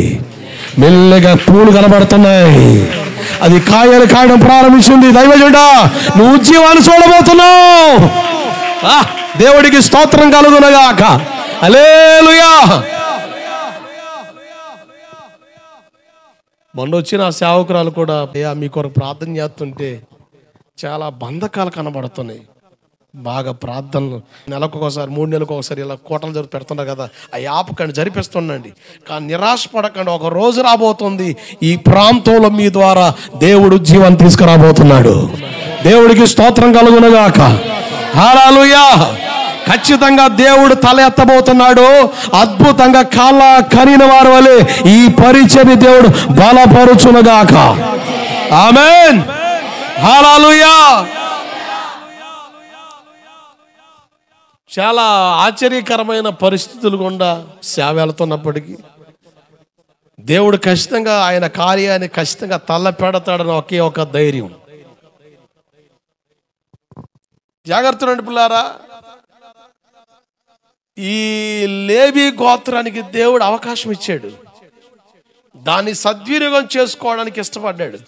మెల్లగా పూలు కనబడుతున్నాయి, అది కాయలు కాయడం ప్రారంభించింది. దైవజనుడా నువ్వు ఉద్యమాన్ని చూడబోతున్నావు. దేవుడికి స్తోత్రం కలుగునగాక. హల్లెలూయా. మొన్న వచ్చిన సేవకురాలు కూడా మీ కొరకు ప్రార్థన చేస్తుంటే చాలా బంధకాలు కనబడుతున్నాయి. బాగా ప్రార్థనలు నెలకు ఒకసారి 3 నెలలకు ఒకసారి ఇలా కోటలు జరిపి పెడుతున్నారు కదా, ఆ యాపకండి జరిపిస్తుండండి. కానీ నిరాశ పడకండి, ఒక రోజు రాబోతుంది ఈ ప్రాంతంలో మీ ద్వారా దేవుడు జీవాన్ని తీసుకురాబోతున్నాడు. దేవుడికి స్తోత్రం కలుగునుగాక. హల్లెలూయా. ఖచ్చితంగా దేవుడు తల ఎత్తబోతున్నాడు. అద్భుతంగా కాళ్ళ కరిగిన వారి వలె ఈ పరిచర్య దేవుడు బలపరుచునుగాక. ఆమేన్. హల్లెలూయా. చాలా ఆశ్చర్యకరమైన పరిస్థితులు గుండా సేవ వెళుతున్నప్పటికీ దేవుడు ఖచ్చితంగా ఆయన కార్యాన్ని ఖచ్చితంగా తలపెడతాడని ఒకే ఒక ధైర్యం. జాగ్రత్త రండి పిల్లారా. ఈ లేవి గోత్రానికి దేవుడు అవకాశం ఇచ్చాడు, దాన్ని సద్వినియోగం చేసుకోవడానికి ఇష్టపడ్డాడు.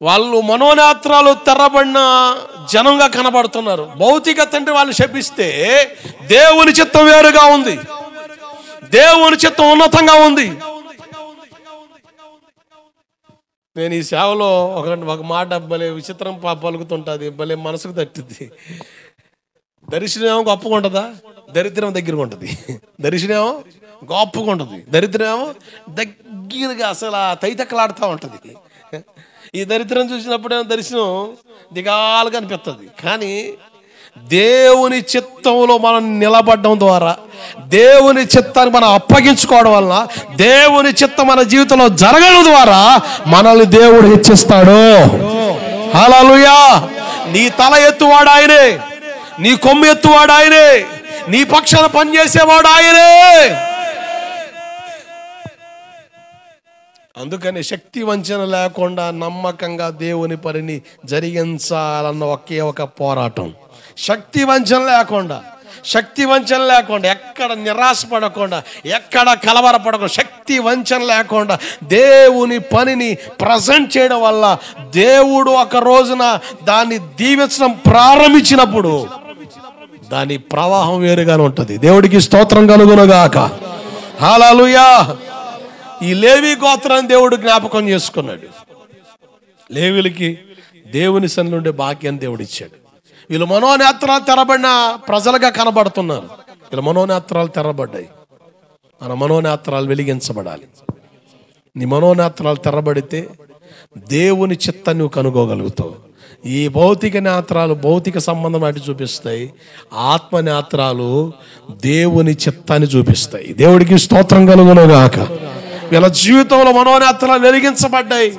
వాళ్ళు మనోనేత్రాలు తెరబడిన జనంగా కనబడుతున్నారు. భౌతిక తండ్రి వాళ్ళని శపిస్తే దేవుని చిత్తం వేరుగా ఉంది, దేవుని చిత్తం ఉన్నతంగా ఉంది. నేను ఈ సేవలో ఒక మాట భలే విచిత్రం పలుకుతుంటుంది, భలే మనసుకు తట్టుద్ది. దర్శనం ఏమో గొప్పగా ఉంటుందా, దరిద్రం దగ్గరగా ఉంటుంది. దర్శనం ఏమో గొప్పగా ఉంటుంది, దరిద్రం ఏమో దగ్గరగా అసలు తైతక్కలాడుతూ ఉంటుంది. ఈ దరిద్రం చూసినప్పుడేమో దర్శనం దిగాలుగా అనిపిస్తుంది. కానీ దేవుని చిత్తంలో మనం నిలబడడం ద్వారా, దేవుని చిత్తాన్ని మనం అప్పగించుకోవడం వలన, దేవుని చిత్తం మన జీవితంలో జరగడం ద్వారా మనల్ని దేవుడు హెచ్చిస్తాడు. హల్లెలూయా. నీ తల ఎత్తువాడు ఆయనే, నీ కొమ్ము ఎత్తువాడు ఆయనే, నీ పక్షాన పనిచేసేవాడు ఆయనే. అందుకని శక్తి వంచన లేకుండా నమ్మకంగా దేవుని పనిని జరిగించాలన్న ఒకే ఒక పోరాటం. శక్తి వంచన లేకుండా శక్తి వంచన లేకుండా, ఎక్కడ నిరాశపడకుండా, ఎక్కడ కలవరపడకుండా, శక్తి వంచన లేకుండా దేవుని పనిని ప్రజెంట్ చేయడం వల్ల దేవుడు ఒక రోజున దాన్ని దీవించడం ప్రారంభించినప్పుడు దాని ప్రవాహం వేరుగానే ఉంటుంది. దేవుడికి స్తోత్రం కలుగునుగాక. హల్లెలూయా. ఈ లేవి గోత్రాన్ని దేవుడు జ్ఞాపకం చేసుకున్నాడు. లేవీలకి దేవుని సన్నిధిలో ఉండే భాగ్యాన్ని దేవుడు ఇచ్చాడు. వీళ్ళు మనోనేత్రాలు తెరబడిన ప్రజలుగా కనబడుతున్నారు. వీళ్ళ మనోనేత్రాలు తెరబడ్డాయి. మన మనోనేత్రాలు వెలిగించబడాలి. నీ మనోనేత్రాలు తెరబడితే దేవుని చిత్తాన్ని నువ్వు కనుగోగలుగుతావు. ఈ భౌతిక నేత్రాలు భౌతిక సంబంధం అటు చూపిస్తాయి, ఆత్మ నేత్రాలు దేవుని చిత్తాన్ని చూపిస్తాయి. దేవుడికి స్తోత్రం కలుగునుగాక. వీళ్ళ జీవితంలో మనోనేత్రాలు వెలిగించబడ్డాయి.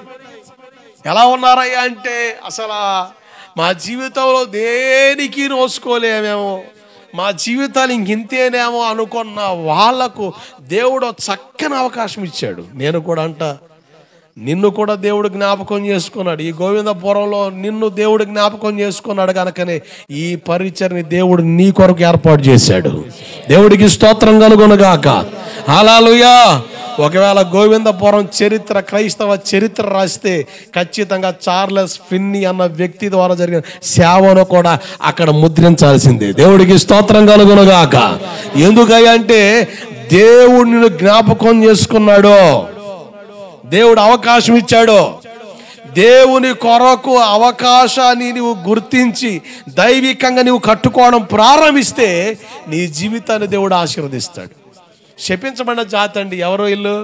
ఎలా ఉన్నారయ్యా అంటే, అసలు మా జీవితంలో దేనికి నోసుకోలేమేమో, మా జీవితాలు ఇంకింతేనేమో అనుకున్న వాళ్లకు దేవుడు చక్కని అవకాశం ఇచ్చాడు. నేను కూడా నిన్ను కూడా దేవుడు జ్ఞాపకం చేసుకున్నాడు. ఈ గోవిందపురంలో నిన్ను దేవుడు జ్ఞాపకం చేసుకున్నాడు కనుకనే ఈ పరిచర్ని దేవుడు నీ కొరకు ఏర్పాటు చేశాడు. దేవుడికి స్తోత్రం కలుగునుగాక. హల్లెలూయా. ఒకవేళ గోవిందపురం చరిత్ర, క్రైస్తవ చరిత్ర రాస్తే ఖచ్చితంగా చార్లెస్ ఫిన్నీ అన్న వ్యక్తి ద్వారా జరిగిన సేవను కూడా అక్కడ ముద్రించాల్సిందే. దేవుడికి స్తోత్రం కలుగునుగాక. ఎందుకయ్యా అంటే దేవుడు నిన్ను జ్ఞాపకం చేసుకున్నాడు, దేవుడు అవకాశం ఇచ్చాడు. దేవుని కొరకు అవకాశాన్ని నువ్వు గుర్తించి దైవికంగా నువ్వు కట్టుకోవడం ప్రారంభిస్తే నీ జీవితాన్ని దేవుడు ఆశీర్వదిస్తాడు. శపించబడిన జాతి అండి ఎవరో ఇల్లు,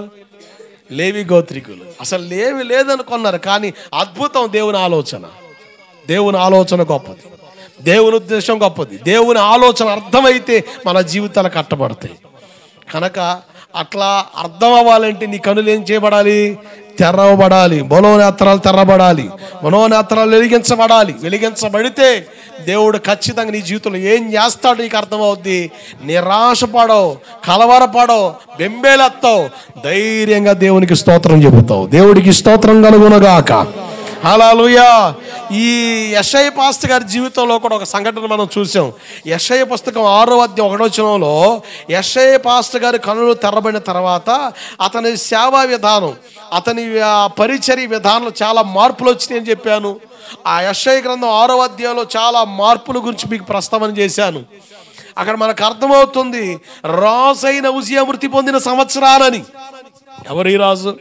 లేవి గోత్రికులు. అసలు లేవి లేదనుకున్నారు, కానీ అద్భుతం. దేవుని ఆలోచన, దేవుని ఆలోచన గొప్పది, దేవుని ఉద్దేశం గొప్పది. దేవుని ఆలోచన అర్థమైతే మన జీవితాలు కట్టబడతాయి. కనుక అట్లా అర్థం అవ్వాలంటే నీ కనులు ఏం చేయబడాలి? తెరవబడాలి. మనోనేత్రాలు తెరబడాలి, మనోనేత్రాలు వెలిగించబడాలి. వెలిగించబడితే దేవుడు ఖచ్చితంగా నీ జీవితంలో ఏం చేస్తాడు నీకు అర్థమవుద్ది. నిరాశపడవు, కలవరపడవు, బెంబేలెత్తావు, ధైర్యంగా దేవునికి స్తోత్రం చెబుతావు. దేవుడికి స్తోత్రం కలుగునుగాక. హల్లెలూయా. ఈ యెషయా పాస్టర్ గారి జీవితంలో కూడా ఒక సంఘటన మనం చూసాం. యెషయా పుస్తకం 6వ అధ్యాయం 1వ వచనంలో యెషయా పాస్టర్ గారి కనులు తెరబడిన తర్వాత అతని సేవా విధానం, అతని పరిచర్య విధానంలో చాలా మార్పులు వచ్చినాయని చెప్పాను. ఆ యెషయా గ్రంథం 6వ అధ్యాయంలో చాలా మార్పుల గురించి మీకు ప్రస్తావన చేశాను. అక్కడ మనకు అర్థమవుతుంది రాజైన ఉజ్జియా మృతి పొందిన సంవత్సరాలని. ఎవరు ఈ రాజు?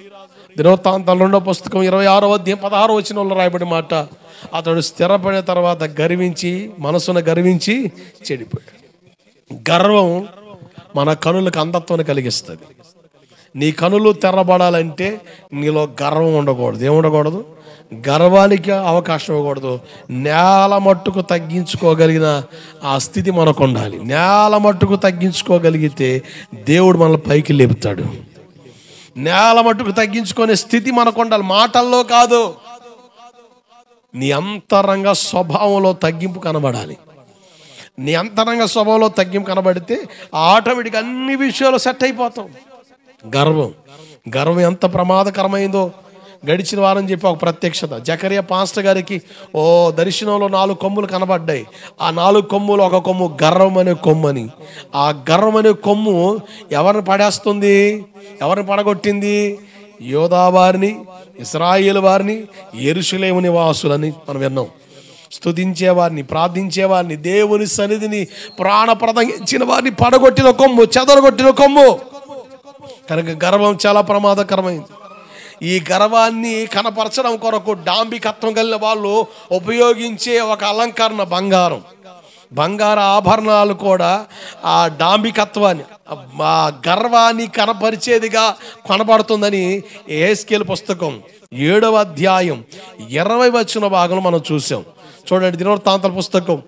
దినవృత్తాంతాల 2వ పుస్తకం 26వ అధ్యాయం 16వ వచనంలో రాయబడిన మాట. అతడు స్థిరపడిన తర్వాత మనసును గర్వించి చెడిపోయాడు. గర్వం మన కనులకు అంధత్వాన్ని కలిగిస్తుంది. నీ కనులు తెరబడాలంటే నీలో గర్వం ఉండకూడదు. ఏముండకూడదు? గర్వానికి అవకాశం ఇవ్వకూడదు. నేల మట్టుకు తగ్గించుకోగలిగిన ఆ స్థితి మనకు ఉండాలి. నేల మట్టుకు తగ్గించుకోగలిగితే దేవుడు మనల్ని పైకి లేపుతాడు. నేల మట్టుకు తగ్గించుకునే స్థితి మనకు ఉండాలి, మాటల్లో కాదు. నీ అంతరంగ స్వభావంలో తగ్గింపు కనబడాలి. నీ అంతరంగ స్వభావంలో తగ్గింపు కనబడితే ఆటోమేటిక్గా అన్ని విషయాలు సెట్ అయిపోతాం. గర్వం ఎంత ప్రమాదకరమైందో గడిచిన వారం చెప్పి ఒక ప్రత్యక్షత. జకరియా పాస్టర్ గారికి దర్శనంలో 4 కొమ్ములు కనబడ్డాయి. ఆ 4 కొమ్ములు ఒక కొమ్ము గర్వం అనే కొమ్మని. ఆ గర్వం అనే కొమ్ము ఎవరిని పడేస్తుంది? ఎవరిని పడగొట్టింది? యోధా వారిని, ఇశ్రాయేలు వారిని, యెరూషలేము నివాసులని మనం విన్నాం. స్తుతించేవారిని, ప్రార్థించేవారిని, దేవుని సన్నిధిని ప్రాణప్రదం ఇచ్చిన వారిని పడగొట్టిన కొమ్ము, చెదరగొట్టిన కొమ్ము. కనుక గర్వం చాలా ప్రమాదకరమైంది. ఈ గర్వాన్ని కనపరచడం కొరకు డాంబికత్వం కలిగిన వాళ్ళు ఉపయోగించే ఒక అలంకరణ బంగార ఆభరణాలు కూడా ఆ డాంబికత్వాన్ని, ఆ గర్వాన్ని కనపరిచేదిగా కనబడుతుందని యెహెజ్కేలు పుస్తకం 7వ అధ్యాయం 20వ వచన భాగంలో మనం చూసాం. చూడండి, దినవృత్తాంతాల పుస్తకం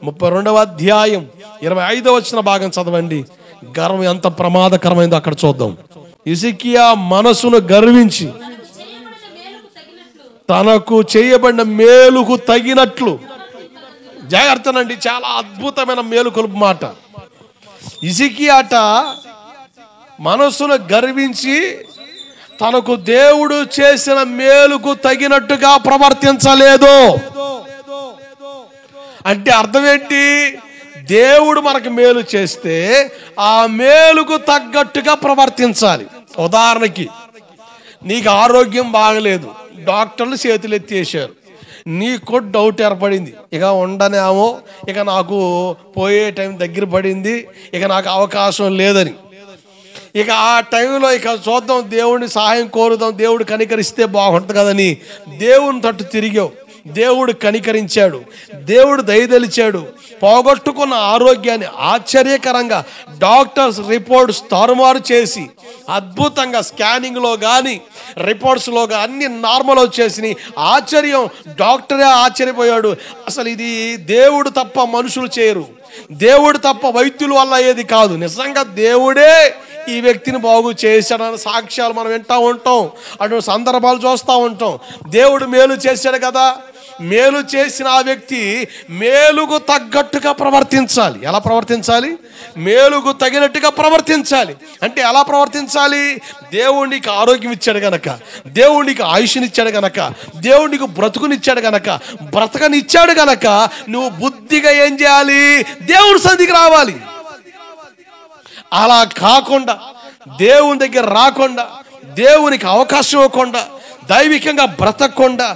32వ అధ్యాయం 25వ వచన భాగం చదవండి. గర్వం ఎంత ప్రమాదకరమైందో అక్కడ చూద్దాం. హిజ్కియా మనసును గర్వించి తనకు చేయబడిన మేలుకు తగినట్లు, జాగ్రత్తనండి, చాలా అద్భుతమైన మేలుకొలుపు మాట. హిజ్కియా మనసును గర్వించి తనకు దేవుడు చేసిన మేలుకు తగినట్టుగా ప్రవర్తించలేదు. అంటే అర్థం ఏంటి? దేవుడు మనకు మేలు చేస్తే ఆ మేలుకు తగ్గట్టుగా ప్రవర్తించాలి. ఉదాహరణకి, నీకు ఆరోగ్యం బాగలేదు, డాక్టర్లు చేతులు ఎత్తేసారు, నీకు డౌట్ ఏర్పడింది, ఇక ఉండనేమో, ఇక నాకు పోయే టైం దగ్గర పడింది, ఇక నాకు అవకాశం లేదని. ఇక ఆ టైంలో ఇక చూద్దాం, దేవుడిని సహాయం కోరుదాం, దేవుడు కనికరిస్తే బాగుంటుంది కదని దేవుని తట్టు తిరిగావు. దేవుడు కనికరించాడు, దేవుడు దయదలిచాడు. పోగొట్టుకున్న ఆరోగ్యాన్ని ఆశ్చర్యకరంగా డాక్టర్స్ రిపోర్ట్స్ తారుమారు చేసి అద్భుతంగా స్కానింగ్లో కానీ రిపోర్ట్స్లో కానీ అన్ని నార్మల్ వచ్చేసి ఆశ్చర్యం, డాక్టరే ఆశ్చర్యపోయాడు. అసలు ఇది దేవుడు తప్ప మనుషులు చేయరు, దేవుడు తప్ప వైద్యుల వల్ల అయ్యేది కాదు, నిజంగా దేవుడే ఈ వ్యక్తిని బాగు చేశాడని సాక్ష్యాలు మనం వింటూ ఉంటాం, అటువంటి సందర్భాలు చూస్తూ ఉంటాం. దేవుడు మేలు చేశాడు కదా, మేలు చేసిన ఆ వ్యక్తి మేలుకు తగ్గట్టుగా ప్రవర్తించాలి. ఎలా ప్రవర్తించాలి? మేలుకు తగినట్టుగా ప్రవర్తించాలి. అంటే ఎలా ప్రవర్తించాలి? దేవుడికి ఆరోగ్యం ఇచ్చాడు గనక, దేవుడికి ఆయుష్నిచ్చాడు గనక, దేవుడికి బ్రతుకునిచ్చాడు గనక, బ్రతకనిచ్చాడు గనక నువ్వు బుద్ధిగా ఏం చేయాలి? దేవుడి సన్నిధికి రావాలి. అలా కాకుండా, దేవుని దగ్గర రాకుండా, దేవునికి అవకాశం ఇవ్వకుండా, దైవికంగా బ్రతకకుండా,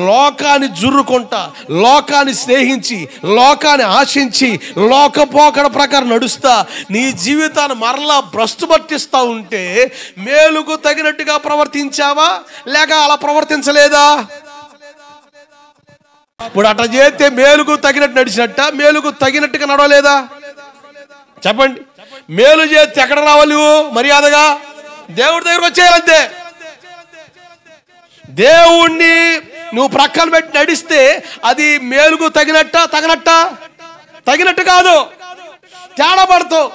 లోకాన్ని జుర్రుకుంటా, లోకాన్ని స్నేహించి, లోకాన్ని ఆశించి, లోకపోకడ ప్రకారం నడుస్తా నీ జీవితాన్ని మరలా భ్రష్టు పట్టిస్తూ ఉంటే మేలుకు తగినట్టుగా ప్రవర్తించావా లేక అలా ప్రవర్తించలేదా? ఇప్పుడు అట్లా చేస్తే మేలుకు తగినట్టు నడిచినట్ట, మేలుకు తగినట్టుగా నడవలేదా? చెప్పండి. మేలు చేస్తే ఎక్కడ రావాలి? మర్యాదగా దేవుడి దగ్గరకు వచ్చేయాలంతే. దేవుణ్ణి నువ్వు ప్రక్కన పెట్టి నడిస్తే అది మేలుకు తగినట్టు కాదు, తేడా పడతావు.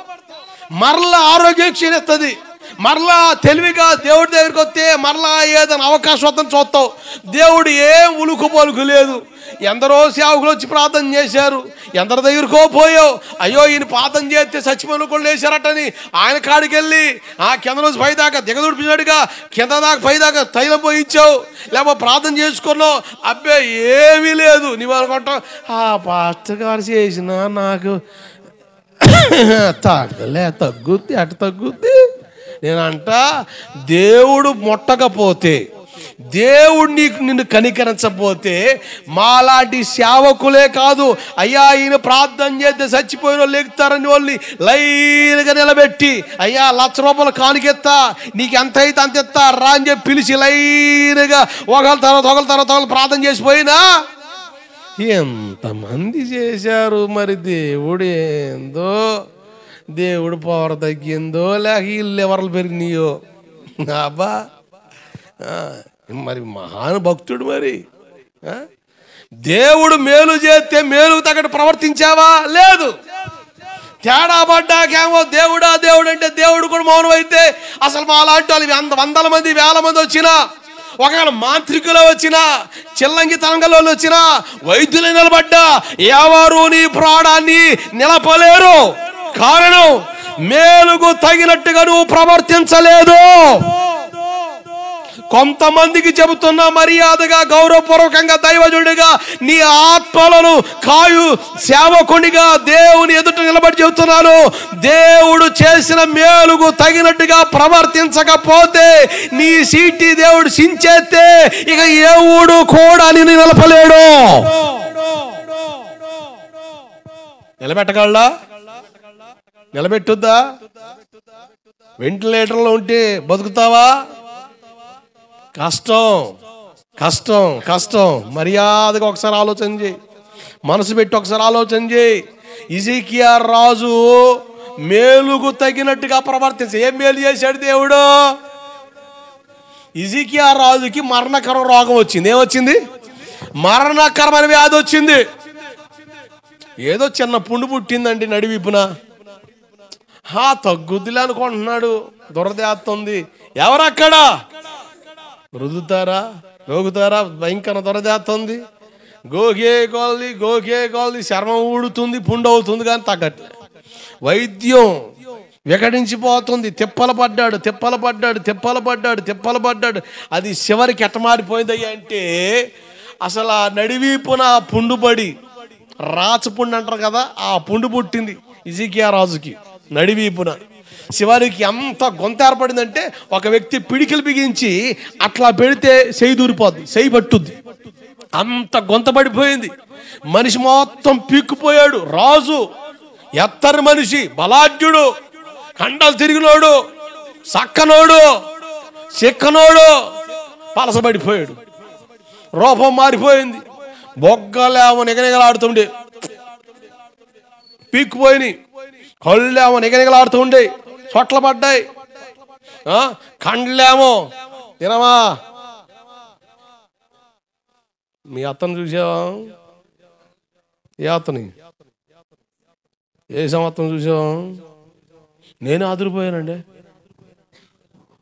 మరలా ఆరోగ్యం క్షీణిస్తుంది, మరలా తెలివిగా దేవుడి దగ్గరికి వస్తే మరలా ఏదైనా అవకాశం వద్దని చూస్తావు. దేవుడు ఏం ఉలుకు పలుకు లేదు. ఎందరో సేవకులు వచ్చి ప్రార్థన చేశారు, ఎందరి దగ్గరకో పోయావు, అయ్యో ఈయన ప్రార్థన చేస్తే చచ్చిపోయిన కూడా లేచారటని ఆయన కాడికి వెళ్ళి ఆ కింద రోజు పైదాకా దిగదుడిపినట్టుగా కింద దాకా పైదాకా తైలం పోయించావు, లేకపోతే ప్రార్థన చేసుకున్నావు, అబ్బే ఏమీ లేదు. నువ్వు అనుకుంటావు ఆ పాస్టర్ గారు చేసిన నాకు తగ్గుద్ది, అటు తగ్గుద్ది. నేనంట దేవుడు ముట్టకపోతే, దేవుడు నిన్ను కనికరించకపోతే మాలాంటి సేవకులే కాదు, అయ్యా ఈయన ప్రార్థన చేస్తే చచ్చిపోయిన వాళ్ళు ఎక్కుతారని వాళ్ళని లైన్గా నిలబెట్టి, అయ్యా 1,00,000 రూపాయలు కానుకెత్తా, నీకు ఎంత అయితే అంత ఎత్తా రా అని చెప్పి పిలిచి లైన్గా ఒకళ్ళ తర్వాత ప్రార్థన చేసిపోయినా ఎంతమంది చేశారు. మరి దేవుడు ఏందో, దేవుడు పవర్ తగ్గిందో లేక ఇల్లు ఎవరు పెరిగినాయో అబ్బా. మరి మహానుభక్తుడు. మరి దేవుడు మేలు చేస్తే మేలుకు తగ్గట్టు ప్రవర్తించావా? లేదు. తేడా పడ్డాకేమో దేవుడు అంటే దేవుడు కూడా మౌనం అయితే అసలు మా లాంటి వాళ్ళు 100 మంది 1000 మంది వచ్చినా, ఒకవేళ మాంత్రికులు వచ్చినా, చిల్లంగి తరంగంలో వచ్చినా, వైద్యులు నిలబడ్డా ఎవరు నీ ప్రాణాన్ని నిలపలేరు. కారణం మేలుకు తగినట్టుగా నువ్వు ప్రవర్తించలేదు. కొంతమందికి చెబుతున్నా మర్యాదగా గౌరవపూర్వకంగా దైవజుడిగా నీ ఆత్మలను కాయు సేవకునిగా దేవుని ఎదుట నిలబడి చెబుతున్నాను, దేవుడు చేసిన మేలుకు తగినట్టుగా ప్రవర్తించకపోతే నీ సీటి దేవుడు సించేస్తే ఇక ఎవడు కూడా నిన్ను నిలపలేడు. నిలబెట్టగలడా? నిలబెట్టుద్దా? వెంటిలేటర్లో ఉంటే బతుకుతావా? కష్టం. మర్యాదగా ఒకసారి ఆలోచన చేయి, మనసు పెట్టి ఒకసారి ఆలోచన చేయి. హిజ్కియా రాజు మేలుకు తగినట్టుగా ప్రవర్తించి ఏం మేలు చేశాడు దేవుడు? హిజ్కియా రాజుకి మరణకర రోగం వచ్చింది. ఏమొచ్చింది? మరణకరమైన వ్యాధి వచ్చింది. ఏదో చిన్న పుండు పుట్టిందండి నడివిపున, తగ్గుద్దిలే అనుకుంటున్నాడు, దురదేస్తుంది. ఎవరక్కడ? రుదుతారా, రోగుతారా? భయంకర దొరదేస్తుంది. గోకే కొలది చర్మం ఊడుతుంది, పుండు అవుతుంది, కానీ తగ్గట్లే. వైద్యం వికటించిపోతుంది. తిప్పలు పడ్డాడు. అది చివరికి ఎట్ట మారిపోయింది అంటే అసలు ఆ నడివీపున పుండుపడి రాచపుండు అంటారు కదా, ఆ పుండు పుట్టింది హిజ్కియా రాజుకి నడివీపున. శివారికి ఎంత గొంత ఏర్పడిందంటే ఒక వ్యక్తి పిడికిలు బిగించి అట్లా పెడితే చెయ్యి దూరిపోద్ది, చెయ్యి పట్టుద్ది, అంత గొంత పడిపోయింది. మనిషి మొత్తం పీక్కుపోయాడు. రాజు ఎత్తరి మనిషి, బలాఢ్యుడు, కండలు తిరిగినోడు, సక్కనోడు, చిక్కనోడు, పలసబడిపోయాడు. రూపం మారిపోయింది. బొగ్గలేమో నిగనిగలాడుతుండే, పీక్కుపోయినాయి. కళ్ళేమో నిగనిగలాడుతూ ఉండే, చొట్ల పడ్డాయి. కండ్లేమో తినమా. మీ అత్తను చూసావా? ఏ అత్తని? ఏ సంవత్సరం చూసావా? నేను ఆదురిపోయానండి.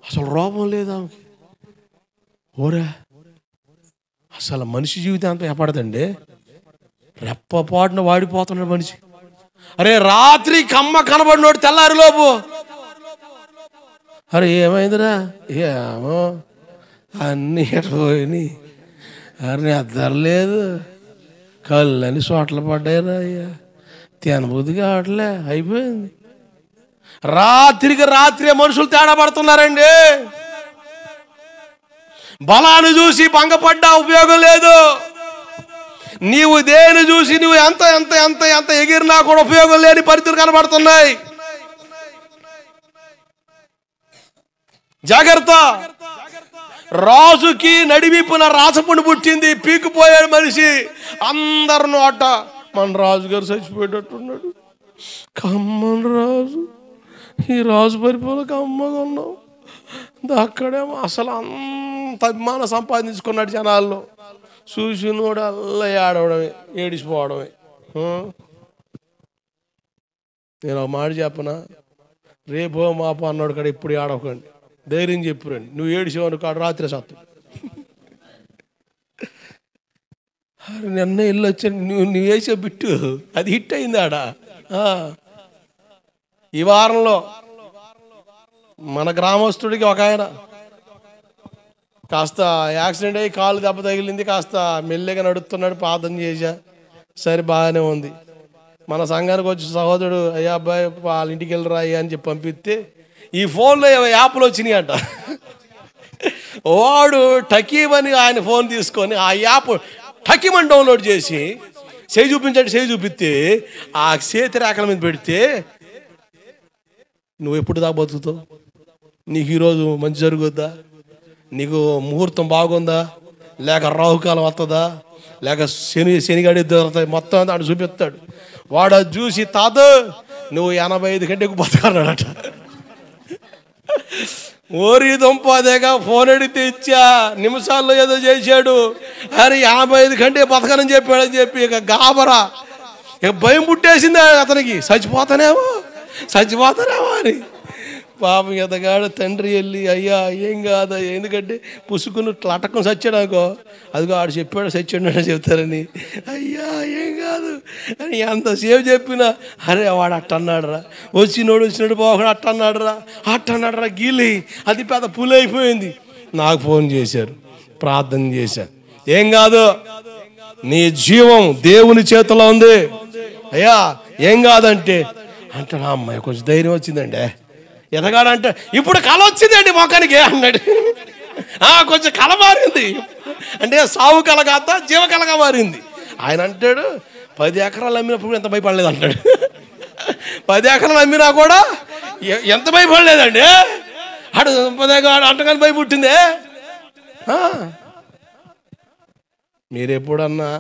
అసలు రూపం లేదా ఓరా. అసలు మనిషి జీవితం అంతా ఎప్పడదండి, రెప్పపాటున వాడిపోతున్నాడు మనిషి. అరే రాత్రి కమ్మ కనబడినోడు తెల్లారి లోపు అరే ఏమైందిరా, ఏమో అన్నీ పోయినాయి, అరే అద్దర్లేదు, కళ్ళని చోట్ల పడ్డాయిరా, అయ్యా తినబుద్ధి కావట్లే, అయిపోయింది. రాత్రికి రాత్రే మనుషులు తేడా పడుతున్నారండి. బలాన్ని చూసి భంగపడ్డా ఉపయోగం లేదు. నీవు దేని చూసి నువ్వు ఎంత ఎంత ఎంత ఎంత ఎగిరినా కూడా ఉపయోగం లేని పరిస్థితులు కనబడుతున్నాయి. జాగ్రత్త. రాజుకి నడివిపున రాచపుండు పుట్టింది, పీకిపోయాడు మనిషి. అందరు నోట మన రాజుగారు చచ్చిపోయేటట్టున్నాడు, కమ్మని రాజు, ఈ రాజు పరిపాలన కమ్మగా ఉన్నాం. అక్కడేమో అసలు అంత అభిమానం సంపాదించుకున్నాడు జనాల్లో. చూసినోడు అల్లా ఏడవడమే, ఏడిచిపోవడమే. నేను ఒక మాట చెప్పనా, రేపో మాపో అన్నాడు కాడ ఇప్పుడు ఏడవకండి, ధైర్యం చెప్పురండి. నువ్వు ఏడిచేవాడు కాడు రాత్రి సత్తు. నిన్న ఇల్లు వచ్చాను, నువ్వు వేసే బిట్టు అది హిట్ అయింది ఆడ. ఈ వారంలో మన గ్రామస్తుడికి ఒక ఆయన కాస్త యాక్సిడెంట్ అయ్యి కాలు దెబ్బ తగిలింది, కాస్త మెల్లగా నడుస్తున్నాడు. ప్రార్థన చేశా, సరే బాగానే ఉంది. మన సంఘానికి వచ్చి సహోదరుడు, అయ్యా అబ్బాయి వాళ్ళ ఇంటికి వెళ్ళరా అయ్యా అని చెప్పి పంపిస్తే ఈ ఫోన్లో యాప్లు వచ్చినాయి అంట. వాడు టకీమని ఆయన ఫోన్ తీసుకొని ఆ యాప్ టకీమని డౌన్లోడ్ చేసి చేయి చూపించండి, చేయి చూపిస్తే ఆ చేతి రేఖల మీద పెడితే నువ్వు ఎప్పుడు దాకా బతుకుతావు, నీకు ఈరోజు మంచి జరుగుద్దా, నీకు ముహూర్తం బాగుందా, లేక రాహుకాలం వస్తుందా, లేక శనిగాడి దొరుకుతాయి, మొత్తం అంతా ఆడు చూపిస్తాడు. వాడు అది చూసి తాత నువ్వు 85 కంటే ఎక్కువ బతకన్నాడట. ఓరి దుంపదేగా ఫోన్ అడిగితే ఇచ్చా, నిమిషాల్లో ఏదో చేశాడు. అరే 85 కంటే బతకనని చెప్పాడని చెప్పి ఇక గాబరా, ఇక భయం పుట్టేసింది అతనికి, చచ్చిపోతానేమో అని. పాపం ఎదగాడు తండ్రి వెళ్ళి, అయ్యా ఏం కాదా, ఎందుకంటే పుసుకుని లటకం చచ్చాడు అనుకో, అదిగో ఆడు చెప్పాడు చచ్చాడు అని చెప్తారని, అయ్యా ఏం కాదు అని ఎంతసేపు చెప్పినా అరే వాడు అట్టన్నాడురా, వచ్చినోడు పోకుండా అట్టన్నాడురా గీలి, అది పెద్ద పులి అయిపోయింది. నాకు ఫోన్ చేశారు, ప్రార్థన చేశా, ఏం కాదు నీ జీవం దేవుని చేతిలో ఉంది అయ్యా, ఏం కాదంటే అంటే నా అమ్మాయి కొంచెం ధైర్యం వచ్చిందండి. ఎదగాడంటే ఇప్పుడు కళ వచ్చిందండి మొఖానికి అన్నాడు. కొంచెం కళ మారింది అంటే సావు కళ కాస్త జీవ కళగా మారింది. ఆయన అంటాడు 10 ఎకరాలు అమ్మినప్పుడు ఎంత భయపడలేదు అంటాడు. 10 ఎకరాలు అమ్మినా కూడా ఎంత భయపడలేదండి, అడు 10 ఎకరాలు అంటగానే భయపుట్టిందే. మీరు ఎప్పుడన్నా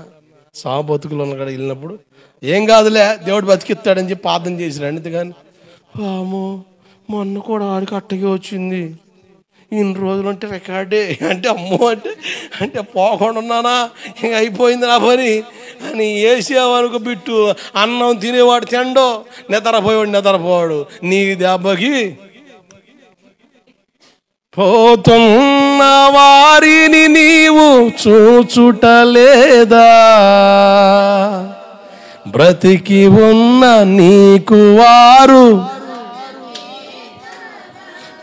సావు బతుకులు ఉన్న కాడ వెళ్ళినప్పుడు ఏం కాదులే దేవుడు బతికిస్తాడని చెప్పి ప్రార్థన చేసిరా, అందుకని వామో మొన్న కూడా ఆడికి అట్టగే వచ్చింది, ఇన్ని రోజులు అంటే రికార్డే అంటే అమ్మో అంటే పోకుండా ఉన్నానా, ఇంక అయిపోయింది నా పని అని వేసేవనుకో బిట్టు. అన్నం తినేవాడు తిండో, నిద్రపోయాడు, నీ దెబ్బకి పోతున్న వారిని నీవు చూచుటలేదా, బ్రతికి ఉన్న నీకు వారు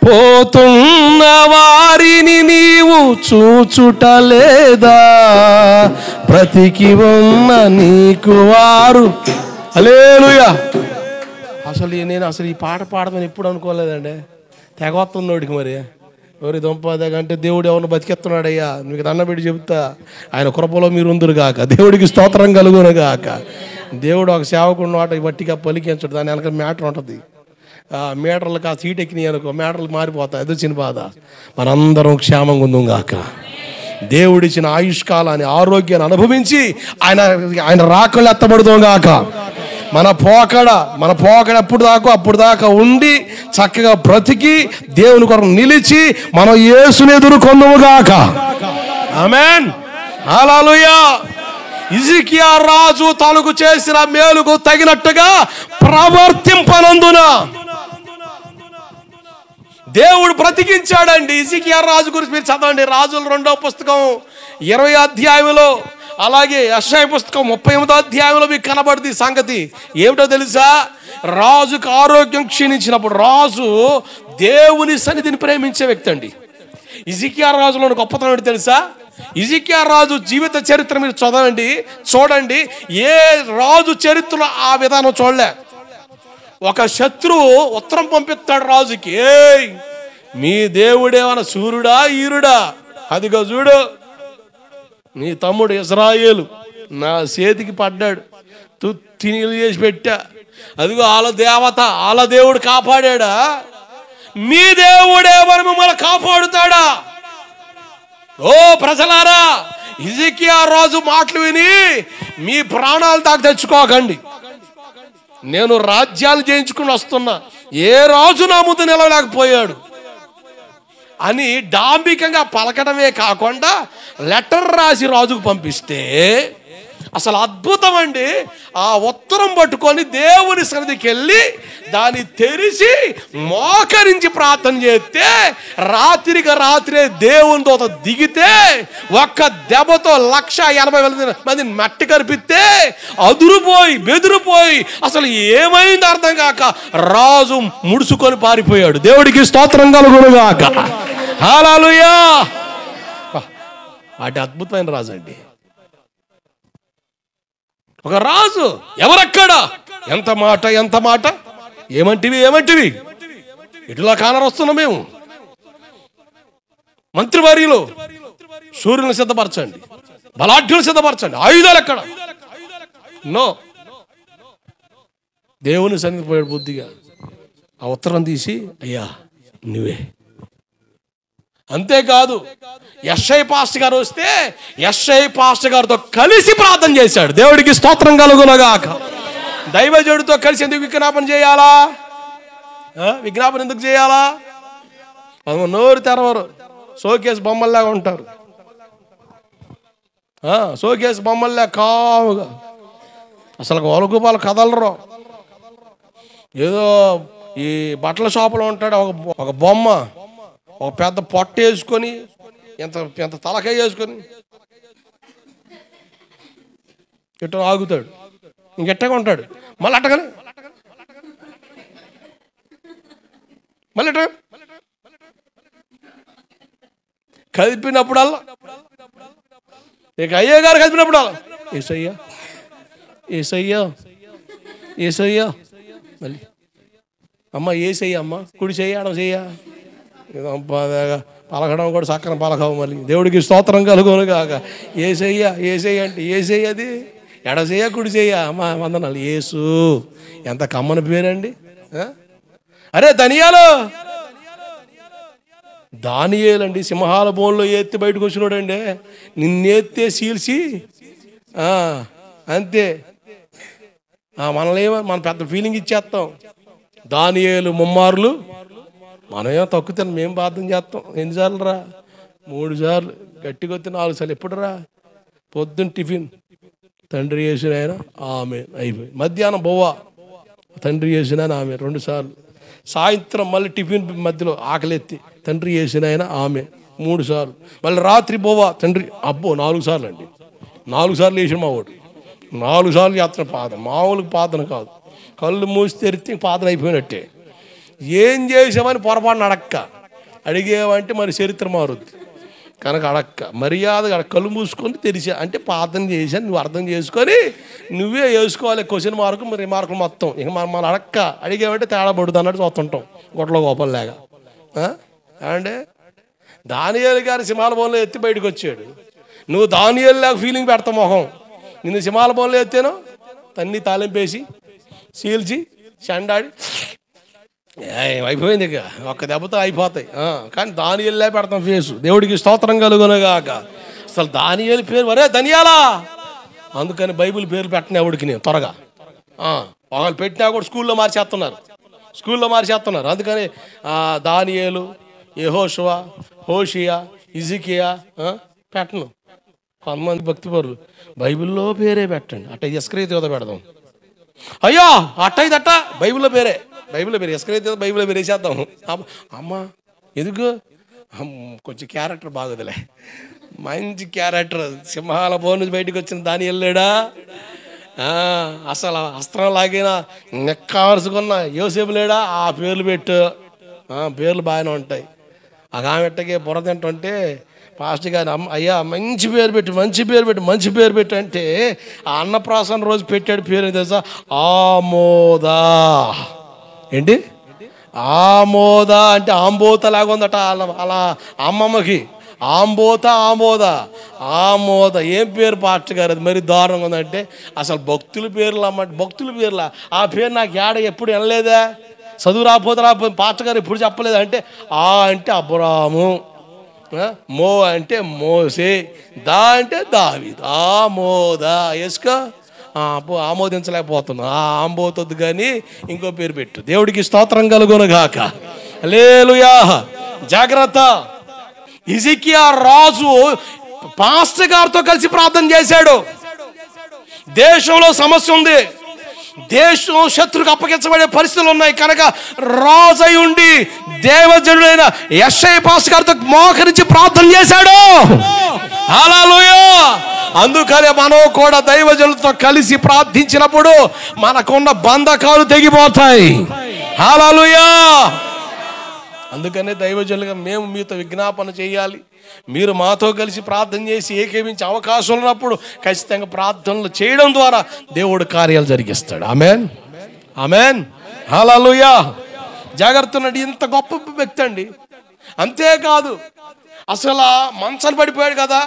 పోతున్న వారి వారిని నీవు చూచుటలేదా, బ్రతికి ఉన్న నీకు వారు. హల్లెలూయా. నేను ఈ పాట పాడమని ఎప్పుడు అనుకోలేదండి. తెగొస్తుందోడికి మరి ఎవరి దొంపదగ అంటే దేవుడు ఎవరిని బతికెత్తున్నాడయ్యా, మీకు దండబెట్టి చెబుతా. ఆయన కృపలో మీరు ఉందురు గాక, దేవుడికి స్తోత్రం కలుగును గాక. దేవుడు ఒక సేవకుడు నోట బట్టిగా పలికించడు, దాని వెనక మ్యాటర్ ఉంటుంది. మీటర్లకు ఆ సీట్ ఎక్కినాయి అనుకో, మీటర్లు మారిపోతాయి. అది వచ్చిన బాధ. మనందరం క్షేమంగా ఉందాం గాక. దేవుడిచ్చిన ఆయుష్కాలాన్ని, ఆరోగ్యాన్ని అనుభవించి ఆయన రాకళ్ళు ఎత్తబడుతాం గాక. మన పోకడ అప్పుడు దాకా ఉండి చక్కగా బ్రతికి దేవుని కొరకు నిలిచి మనం యేసుని ఎదుర్కొందుము గాక. ఆమేన్. హల్లెలూయా. హిజ్కియా రాజు తనకు చేసిన మేలుకు తగినట్టుగా ప్రవర్తింపనందున దేవుడు బ్రతికించాడండి. హిజ్కియా రాజు గురించి మీరు చదవండి. రాజుల 2వ పుస్తకం 20వ అధ్యాయంలో, అలాగే యెషయా పుస్తకం 38వ అధ్యాయంలో మీకు కనబడుతుంది సంగతి. ఏమిటో తెలుసా? రాజుకు ఆరోగ్యం క్షీణించినప్పుడు రాజు దేవుని సన్నిధిని ప్రేమించే వ్యక్తి అండి. హిజ్కియా రాజులోని గొప్పతనం ఏంటి తెలుసా? హిజ్కియా రాజు జీవిత చరిత్ర మీరు చదవండి, చూడండి. ఏ రాజు చరిత్రలో ఆ విధానం చూడలే. ఒక శత్రువు ఉత్తరం పంపిస్తాడు రాజుకి, ఏయ్ మీ దేవుడేమన్నా సూర్యుడా ఈరుడా, అదిగో చూడు నీ తమ్ముడు ఇశ్రాయేలు నా చేతికి పడ్డాడు, తుత్తి నీళ్ళు చేసి పెట్టా, అదిగో వాళ్ళ దేవత వాళ్ళ దేవుడు కాపాడా, మీ దేవుడేమని మిమ్మల్ని కాపాడుతాడా? ఓ ప్రజలారా, హిజ్కియా రాజు మాటలు విని మీ ప్రాణాలు దాకా తెచ్చుకోకండి. నేను రాజ్యాలు జయించుకుని వస్తున్నా, ఏ రాజు నా ముందు నిలవలేకపోయాడు అని డాంబికంగా పలకడమే కాకుండా లెటర్ రాసి రాజుకు పంపిస్తే అసలు అద్భుతం అండి. ఆ ఉత్తరం పట్టుకొని దేవుని సన్నిధికి వెళ్ళి దాన్ని తెరిచి మోకరించి ప్రార్థన చేస్తే రాత్రికి రాత్రే దేవుని దూత దిగితే ఒక్క దెబ్బతో 180,000 మంది మట్టి కరిపిస్తే అదురుపోయి బెదిరిపోయి అసలు ఏమైంది అర్థం కాక రాజు ముడుచుకొని పారిపోయాడు. దేవుడికి స్తోత్రం కలుగును గాక. హల్లెలూయా. వాటి అద్భుతమైన రాజు అండి. ఒక రాజు ఎవరక్కడ, ఎంత మాట ఏమంటివి ఇటులా కానరొస్తున్నాం మేము. మంత్రివర్యులు సూర్యుని సిద్ధపరచండి, బలాఢ్యులు సిద్ధపరచండి, ఆయుధాలు ఎక్కడ? నో. దేవుని సన్నిధికి పోయాడు బుద్ధిగా. ఆ ఉత్తరం తీసి అయ్యా నువ్వే. అంతేకాదు యెషయా పాస్టర్ గారు వస్తే యెషయా పాస్టర్ గారితో కలిసి ప్రార్థన చేశాడు. దేవుడికి స్తోత్రం కలుగునగాక. దైవజనుడితో కలిసి ఎందుకు విజ్ఞాపన చేయాలా? విజ్ఞాపన ఎందుకు చేయాలా? నోరు తెరవరు, షోకేస్ బొమ్మల్లాగా ఉంటారు. షోకేస్ బొమ్మల్లా కావుగా అసలు ఒలుగుబాలు కదలరు. ఏదో ఈ బట్టల షాపులో ఉంటాడు ఒక బొమ్మ, ఒక పెద్ద పొట్ట వేసుకొని ఎంత తలకాయ వేసుకొని ఇట్లా ఆగుతాడు, ఇంకెట్టగా ఉంటాడు. మళ్ళీ అట్టగానే మళ్ళీ అట్ట కదిపినప్పుడల్లా, ఇక అయ్యే గారు కదిపినప్పుడల్లా ఏసయ్యా ఏసయ్యా ఏసయ్యా, మళ్ళీ అమ్మ ఏసయ్యా, అమ్మ కుడి చెయ్య అడం చెయ్య, పలకడం కూడా చక్కన పలకవు. మళ్ళీ దేవుడికి స్తోత్రం కలుగును కాక. ఏసయ్య అంటే ఏసయ్య, అది ఎడసయ్య కుడి చెయ్య, అమ్మ వందనాలు. యేసు ఎంత కమ్మని పేరండి. అరే దానియేలండి సింహాల బోన్లో ఎత్తి బయటకు వచ్చినాడండి. నిన్నెత్తే సీల్చి అంతే మనల్ని మన పెద్ద ఫీలింగ్ ఇచ్చేస్తాం. దానియేలు ముమ్మార్లు, మనమేమో తక్కువ మేము ప్రార్థన చేస్తాం. ఎన్నిసార్లు రా? 3 సార్లు, గట్టిగా వస్తే 4 సార్లు. ఎప్పుడు రా? పొద్దున్న టిఫిన్ తండ్రి చేసిన ఆయన ఆమె అయిపోయి, మధ్యాహ్నం బొవ్వ తండ్రి చేసిన ఆయన ఆమె 2 సార్లు, సాయంత్రం మళ్ళీ టిఫిన్ మధ్యలో ఆకలెత్తి తండ్రి చేసిన ఆయన ఆమె 3 సార్లు, మళ్ళీ రాత్రి బొవ్వ తండ్రి, అబ్బో 4 సార్లు అండి. 4 సార్లు వేసిన మా వాడు 4 సార్లు చేస్తున్న ప్రార్థన. మామూలుగా ప్రార్థన కాదు, కళ్ళు మూసి తెరిస్తే ప్రార్థన అయిపోయినట్టే. ఏం చేసామని పొరపాటున అడక్క, అడిగేవంటే మరి చరిత్ర మారుద్ది. కనుక అడక్క మర్యాదగా కళ్ళు మూసుకొని తెరిచా అంటే ప్రార్థన చేశాను, నువ్వు అర్థం చేసుకొని నువ్వే వేసుకోవాలి క్వశ్చన్ మార్కు మరి రిమార్కులు మొత్తం. ఇక మన అడక్క అడిగేవంటే తేడా పడుతుంది అన్నట్టు చూస్తుంటాం గొట్టలో గోపలు లేక. అంటే దానియేలు గారి సింహాల బోన్లో ఎత్తి బయటకు వచ్చాడు. నువ్వు దానియేలు లేక ఫీలింగ్ పెడతావు మొహం. నిన్ను సింహాల బోన్లో ఎత్తాను తన్ని తాలింపేసి చీల్చి చెండాడి అయిపోయింది. ఇక ఒక్క దెబ్బతో అయిపోతాయి. కానీ దానియేలులా పెడతాం ఫేసు. దేవుడికి స్తోత్రం కలుగునగాక. అసలు దానియేలు పేరు వరే ధనియాలా, అందుకని బైబిల్ పేర్లు పెట్టిన ఎవడికి నేను త్వరగా వాళ్ళు పెట్టినా కూడా స్కూల్లో మార్చేస్తున్నారు. అందుకని దానియేలు, యెహోషువ, హోషియా, హిజ్కియా పెట్టను. కొంతమంది భక్తిపరులు బైబిల్లో పేరే పెట్టండి, అట్ట ఇస్కరియోతు పెడదాం. అయ్యో అట్టయిదట్ట బైబిల్లో పేరే ఇస్కరియోతు బైబిల్లో పేరు వేసేద్దాం. అమ్మ ఎందుకు కొంచెం క్యారెక్టర్ బాగుందిలే, మంచి క్యారెక్టర్. సింహాల బోన్ నుంచి బయటకు వచ్చిన దానియేలు లేడా, అసలు అస్త్రం లాగిన నెక్కాల్సుకున్న యోసేపు లేడా, ఆ పేర్లు పెట్టు. పేర్లు బాగానే ఉంటాయి. ఆ ఆమెట్టకే బుర్ర తింటుంటే పాస్టర్ గారు అయ్యా మంచి పేరు పెట్టు అంటే ఆ అన్నప్రాసన రోజు పెట్టాడు పేరు తెలుసా, ఆమోద. ఏంటి ఆమోద అంటే ఆంబోత లాగా ఉందట అలా అమ్మమ్మకి. ఆమోద ఏం పేరు పాస్టర్ గారు, అది మరి దారుణంగా ఉందంటే అసలు భక్తుల పేర్లా. ఆ పేరు నాకు ఏడ ఎప్పుడు వినలేదా, చదువు రాకపోతే పాస్టర్ గారు ఎప్పుడు చెప్పలేదు. అంటే అంటే అబ్రాము, మో అంటే మోసే, దా అంటే దావీదు. ఆమోద వేసుకో. ఆమోదించలేకపోతున్నా, ఆంబోతొద్దు కానీ ఇంకో పేరు పెట్టు. దేవుడికి స్తోత్రం కలుగునుగాక. హల్లెలూయా. జాగ్రత్త. హిజ్కియా రాజు పాస్టర్ గారితో కలిసి ప్రార్థన చేశాడు. దేశంలో సమస్య ఉంది, దేశం శత్రుకు అప్పగించబడే పరిస్థితులు ఉన్నాయి. కనుక రాజు అయి ఉండి దేవజనుడైన యెషయా పాస్టర్ గారితో మోకరించి ప్రార్థన చేశాడు. హల్లెలూయా. అందుకనే మనం కూడా దైవజనులతో కలిసి ప్రార్థించినప్పుడు మనకున్న బంధకాలు తెగిపోతాయి. హల్లెలూయా. అందుకనే దైవజనులుగా మేము మీతో విజ్ఞాపన చేయాలి. మీరు మాతో కలిసి ప్రార్థన చేసి ఏకీవించే అవకాశం ఉన్నప్పుడు ఖచ్చితంగా ప్రార్థనలు చేయడం ద్వారా దేవుడు కార్యాలు జరిగిస్తాడు. ఆమేన్, ఆమేన్, హల్లెలూయా. జాగ్రత్త ఉండండి. ఇంత గొప్ప వ్యక్తి అండి. అంతేకాదు అసలు మంచాలు పడిపోయాడు కదా,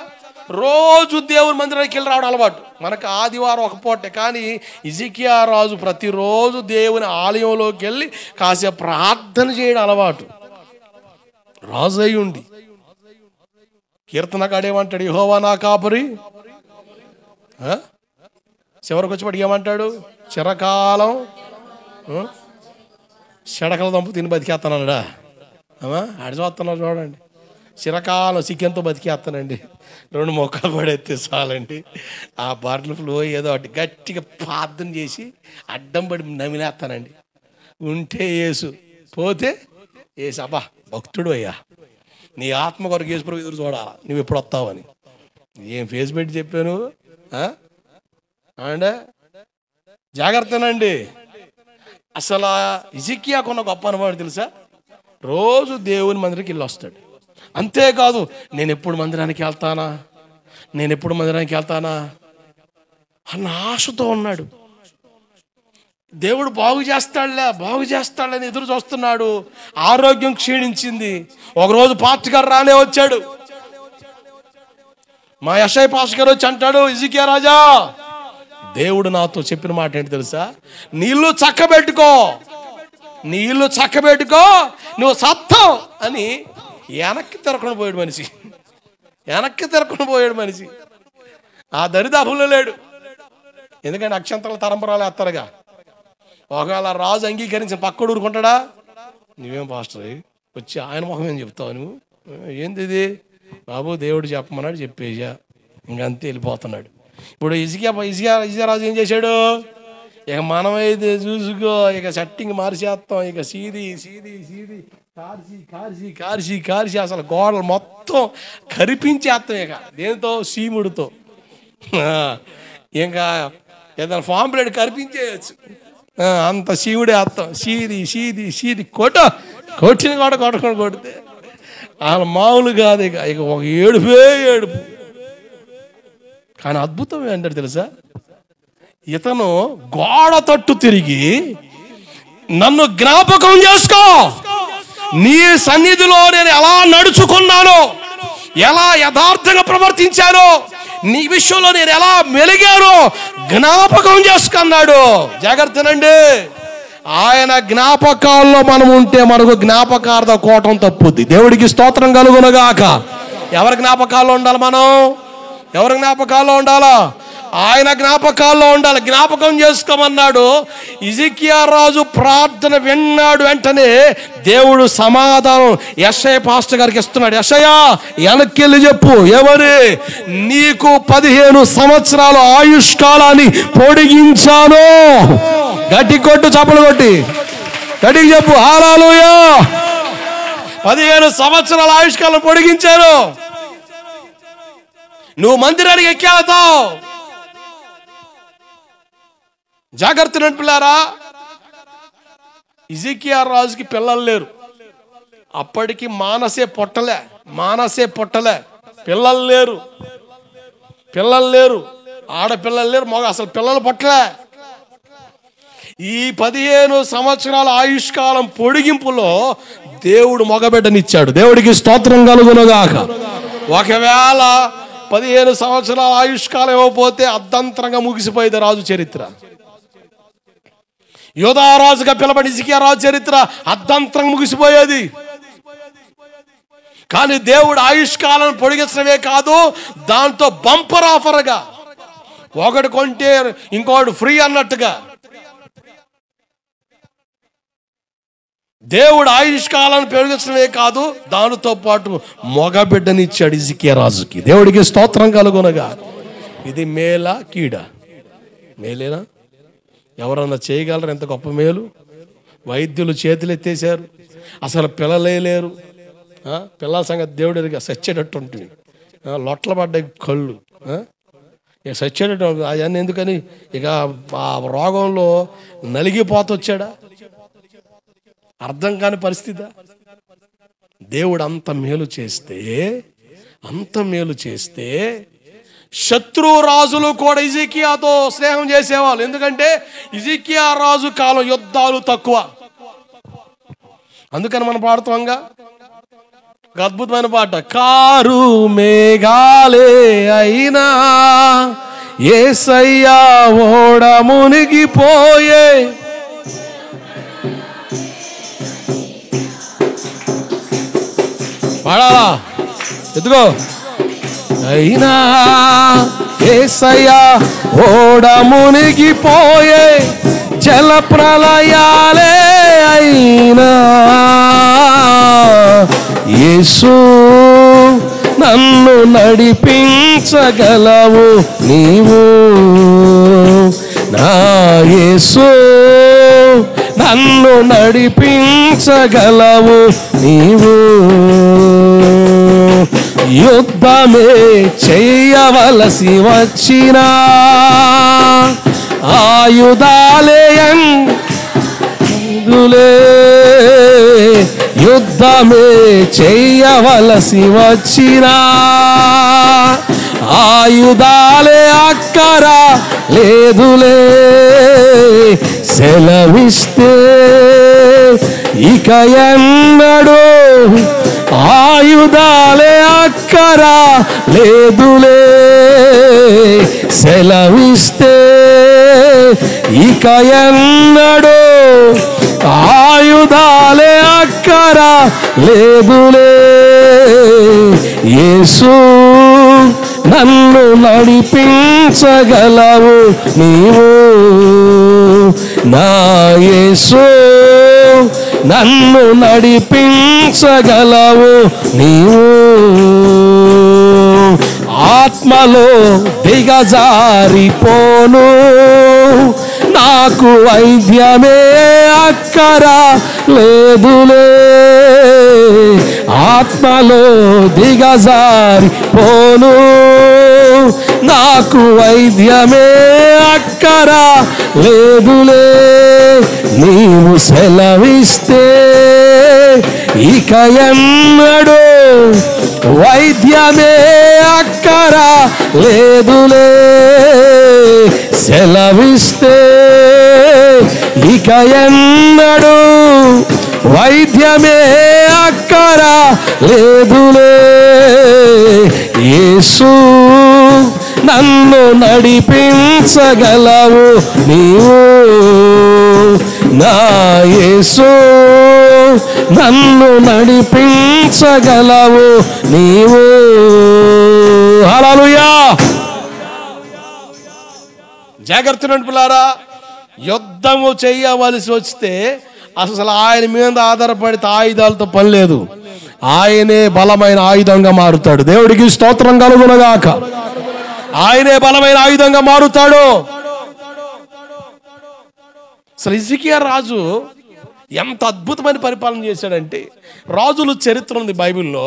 రోజు దేవుని మందిరానికి వెళ్ళి రావడం అలవాటు. మనకు ఆదివారం ఒక పూటే, కానీ హిజ్కియా రాజు ప్రతిరోజు దేవుని ఆలయంలోకి వెళ్ళి కాసేపు ప్రార్థన చేయడం అలవాటు. రాజు అయి ఉండి కీర్తనకాడేమంటాడు, యెహోవా నా కాపరి. చివరికి వచ్చిపడి ఏమంటాడు, చిరకాలం చెడకల దంపు తిని బతికేస్తానడా. ఆడి చూస్తున్నాడు చూడండి, చిరకాలం చికెన్తో బతికేస్తానండి. 2 మొక్కలు పడేస్తే చాలండి. ఆ బాటిల్ ఫ్లో ఏదో ఒకటి గట్టిగా ప్రార్థన చేసి అడ్డం పడి నమిలేస్తానండి. ఉంటే యేసు, పోతే యేసు. అబ్బా భక్తుడు అయ్యా, నీ ఆత్మ కొరకు యేసు ప్రభు ఎదురు చూడాలా, నువ్వు ఎప్పుడు వస్తావని. ఏం ఫేస్ పెట్టి చెప్పాను. అంటే జాగ్రత్తనండి. అసలు హిజ్కియాకున్న గొప్ప అనుభవం తెలుసా, రోజు దేవుని మందిరానికి వెళ్ళి వస్తాడు. అంతేకాదు నేను ఎప్పుడు మందిరానికి వెళ్తానా అన్న ఆశతో ఉన్నాడు. దేవుడు బాగు చేస్తాడని ఎదురు చూస్తున్నాడు. ఆరోగ్యం క్షీణించింది. ఒకరోజు పాస్టర్ గారు రానే వచ్చాడు. మా యెషయా పాస్టర్ గారు వచ్చి అంటాడు, హిజ్కియా రాజా, దేవుడు నాతో చెప్పిన మాట ఏంటి తెలుసా, నీ ఇల్లు చక్కబెట్టుకో, నువ్వు సత్తం అని వెనక్కి తిరగకుండా పోయాడు మనిషి. ఆ దరిదాపుల్లో లేడు. ఎందుకంటే అక్షంతల తరంపరాలు ఎత్తారుగా. ఒకవేళ రాజు అంగీకరించి పక్కడు ఊరుకుంటాడా, నువ్వేం పాస్టర్ వచ్చి ఆయన ముఖం ఏం చెప్తావు నువ్వు, ఏంది ఇది బాబు, దేవుడు చెప్పమన్నాడు చెప్పేసా, ఇంకంతే వెళ్ళిపోతున్నాడు. ఇప్పుడు హిజ్కియా రాజు ఏం చేశాడు, ఇక మనమైతే చూసుకో, ఇక సెట్టింగ్ మార్చేస్తాం, ఇక సీది కార్చి అసలు గోడలు మొత్తం కరిపించేస్తాం. ఇక దేంతో, సీముడితో. ఇంకా ఏదైనా ఫామ్ ప్లేట్ కరిపించేయచ్చు, అంత సీముడే వేస్తాం. సీది కొట్టిన కొట్టుకొని కొడితే అసలు మామూలు కాదు, ఇక ఒక ఏడుపే ఏడుపు. కానీ అద్భుతం ఏంటంటే తెలుసా, ఇతను గోడ తట్టు తిరిగి నన్ను జ్ఞాపకం చేసుకో, నీ సన్నిధిలో నేను ఎలా నడుచుకున్నానో, ఎలా యథార్థంగా ప్రవర్తించానో, నీ విషయంలో నేను ఎలా మెలిగానో జ్ఞాపకం చేసుకున్నాడు. జాగ్రత్తనండి, ఆయన జ్ఞాపకాల్లో మనం ఉంటే మనకు జ్ఞాపకార్థ కోటం తప్పుద్ది. దేవుడికి స్తోత్రం కలుగునగాక. ఎవరి జ్ఞాపకాల్లో ఉండాలి మనం? ఎవరి జ్ఞాపకాల్లో ఉండాలా? ఆయన జ్ఞాపకాల్లో ఉండాలి. జ్ఞాపకం చేసుకోమన్నాడు. హిజ్కియా రాజు ప్రార్థన విన్నాడు. వెంటనే దేవుడు సమాధానం యెషయా పాస్టర్ గారికి ఇస్తున్నాడు. యెషయా వెనక్కి వెళ్ళి చెప్పు, ఏమని? నీకు 15 సంవత్సరాల ఆయుష్కాలాన్ని పొడిగించాను. గట్టి కొట్టు, చప్పలు కొట్టి గట్టికి చెప్పు, హల్లెలూయా. 15 సంవత్సరాల ఆయుష్కాలం పొడిగించాను. నువ్వు మందిరానికి ఎక్కేస్తావు. జాగ్రత్త పిల్లారా. హిజ్కియా రాజుకి పిల్లలు లేరు. అప్పటికి మానసే పొట్టలే పిల్లలు లేరు, ఆడపిల్లలు లేరు, మగ అసలు పిల్లలు పొట్టలే. ఈ 15 సంవత్సరాల ఆయుష్కాలం పొడిగింపులో దేవుడు మగబిడ్డనిచ్చాడు. దేవుడికి స్తోత్రం కలుగునుగాక. ఒకవేళ 15 సంవత్సరాల ఆయుష్కాలం ఇవ్వకపోతే అర్ధంతరంగా ముగిసిపోయేది రాజు చరిత్ర. యోధారాజుగా పిలబడి హిజ్కియా రాజు చరిత్ర అర్ధంతరంగా ముగిసిపోయేది. కానీ దేవుడు ఆయుష్కాలను పొడిగించడమే కాదు, దాంతో బంపర్ ఆఫర్గా ఒకటి కొంటే ఇంకోటి ఫ్రీ అన్నట్టుగా దేవుడు ఆయుష్కాలను పొడిగించడమే కాదు, దానితో పాటు మగబిడ్డనిచ్చాడు హిజ్కియా రాజుకి. దేవుడికి స్తోత్రం కలుగునగా. ఇది మేలా కీడా? మేలేనా? ఎవరన్నా చేయగలరు ఎంత గొప్ప మేలు? వైద్యులు చేతులు ఎత్తేసారు, అసలు పిల్లలే లేరు. పిల్లల సంగతి దేవుడు సచ్చేటట్టు ఉంటుంది. లొట్ల పడ్డాయి కళ్ళు, ఇక సచ్చేటట్టు. అవన్నీ ఎందుకని? ఇక ఆ రోగంలో నలిగిపోతొచ్చాడా? అర్థం కాని పరిస్థితి. దేవుడు అంత మేలు చేస్తే శత్రు రాజులు కూడా హిజ్కియాతో స్నేహం చేసేవాళ్ళు. ఎందుకంటే హిజ్కియా రాజు కాలం యుద్ధాలు తక్కువ. అందుకని మనం పాడుతాంగా ఒక అద్భుతమైన పాట, కారు మేఘాలే అయినా యేసయ్యా ఓడ మునిగిపోయే. పాడాలా? ఎత్తుకో. అయినా యేసయ్యా ఓడ మునిగిపోయే, జల ప్రళయాలే అయినా యేసు నన్ను నడిపించగలవు నీవు. నా యేసు నన్ను నడిపించగలవు నీవు. యుద్ధమే చేయవలసి వచ్చినా ఆయుధాలే యుద్ధమే చేయవలసి వచ్చినా ఆయుధాలే అక్కర లేదులే. సెలవిస్తే ఇక ఎన్నడూ ఆయుధాలే అక్కర లేదులే. సెలవిస్తే ఇక ఎన్నడూ ఆయుధాలే అక్కర లేదులే. యేసు నన్ను నడిపించగలవు నీవు. నా యేసు నన్ను నడిపించగలవు నీవు. ఆత్మలో దిగజారిపోను, నాకు వైద్యమే అక్కర లేదులే. ఆత్మలో దిగజారిపోను, నాకు వైద్యమే అక్కర లేదులే. నీవు సెలవిస్తే ఇక ఎన్నడు వైద్యమే అక్కర లేదులే. సెలవిస్తే ఇక ఎన్నడు వైద్యమే అక్కర లేదులే. యేసు నన్ను నడిపించగలవు నీవు, నా యేసు నన్ను నడిపించగలవు నీవు. హల్లెలూయా. జాగ్రత్త నడుపులారా, యుద్ధము చేయవలసి వస్తే అసలు ఆయన మీద ఆధారపడితే ఆయుధాలతో పని లేదు. ఆయనే బలమైన ఆయుధంగా మారుతాడు. దేవుడికి స్తోత్రం కలుగునగాక. ఆయనే బలమైన ఆయుధంగా మారుతాడు. అసలు హిజ్కియా రాజు ఎంత అద్భుతమైన పరిపాలన చేశాడంటే, రాజుల చరిత్ర ఉంది బైబిల్లో.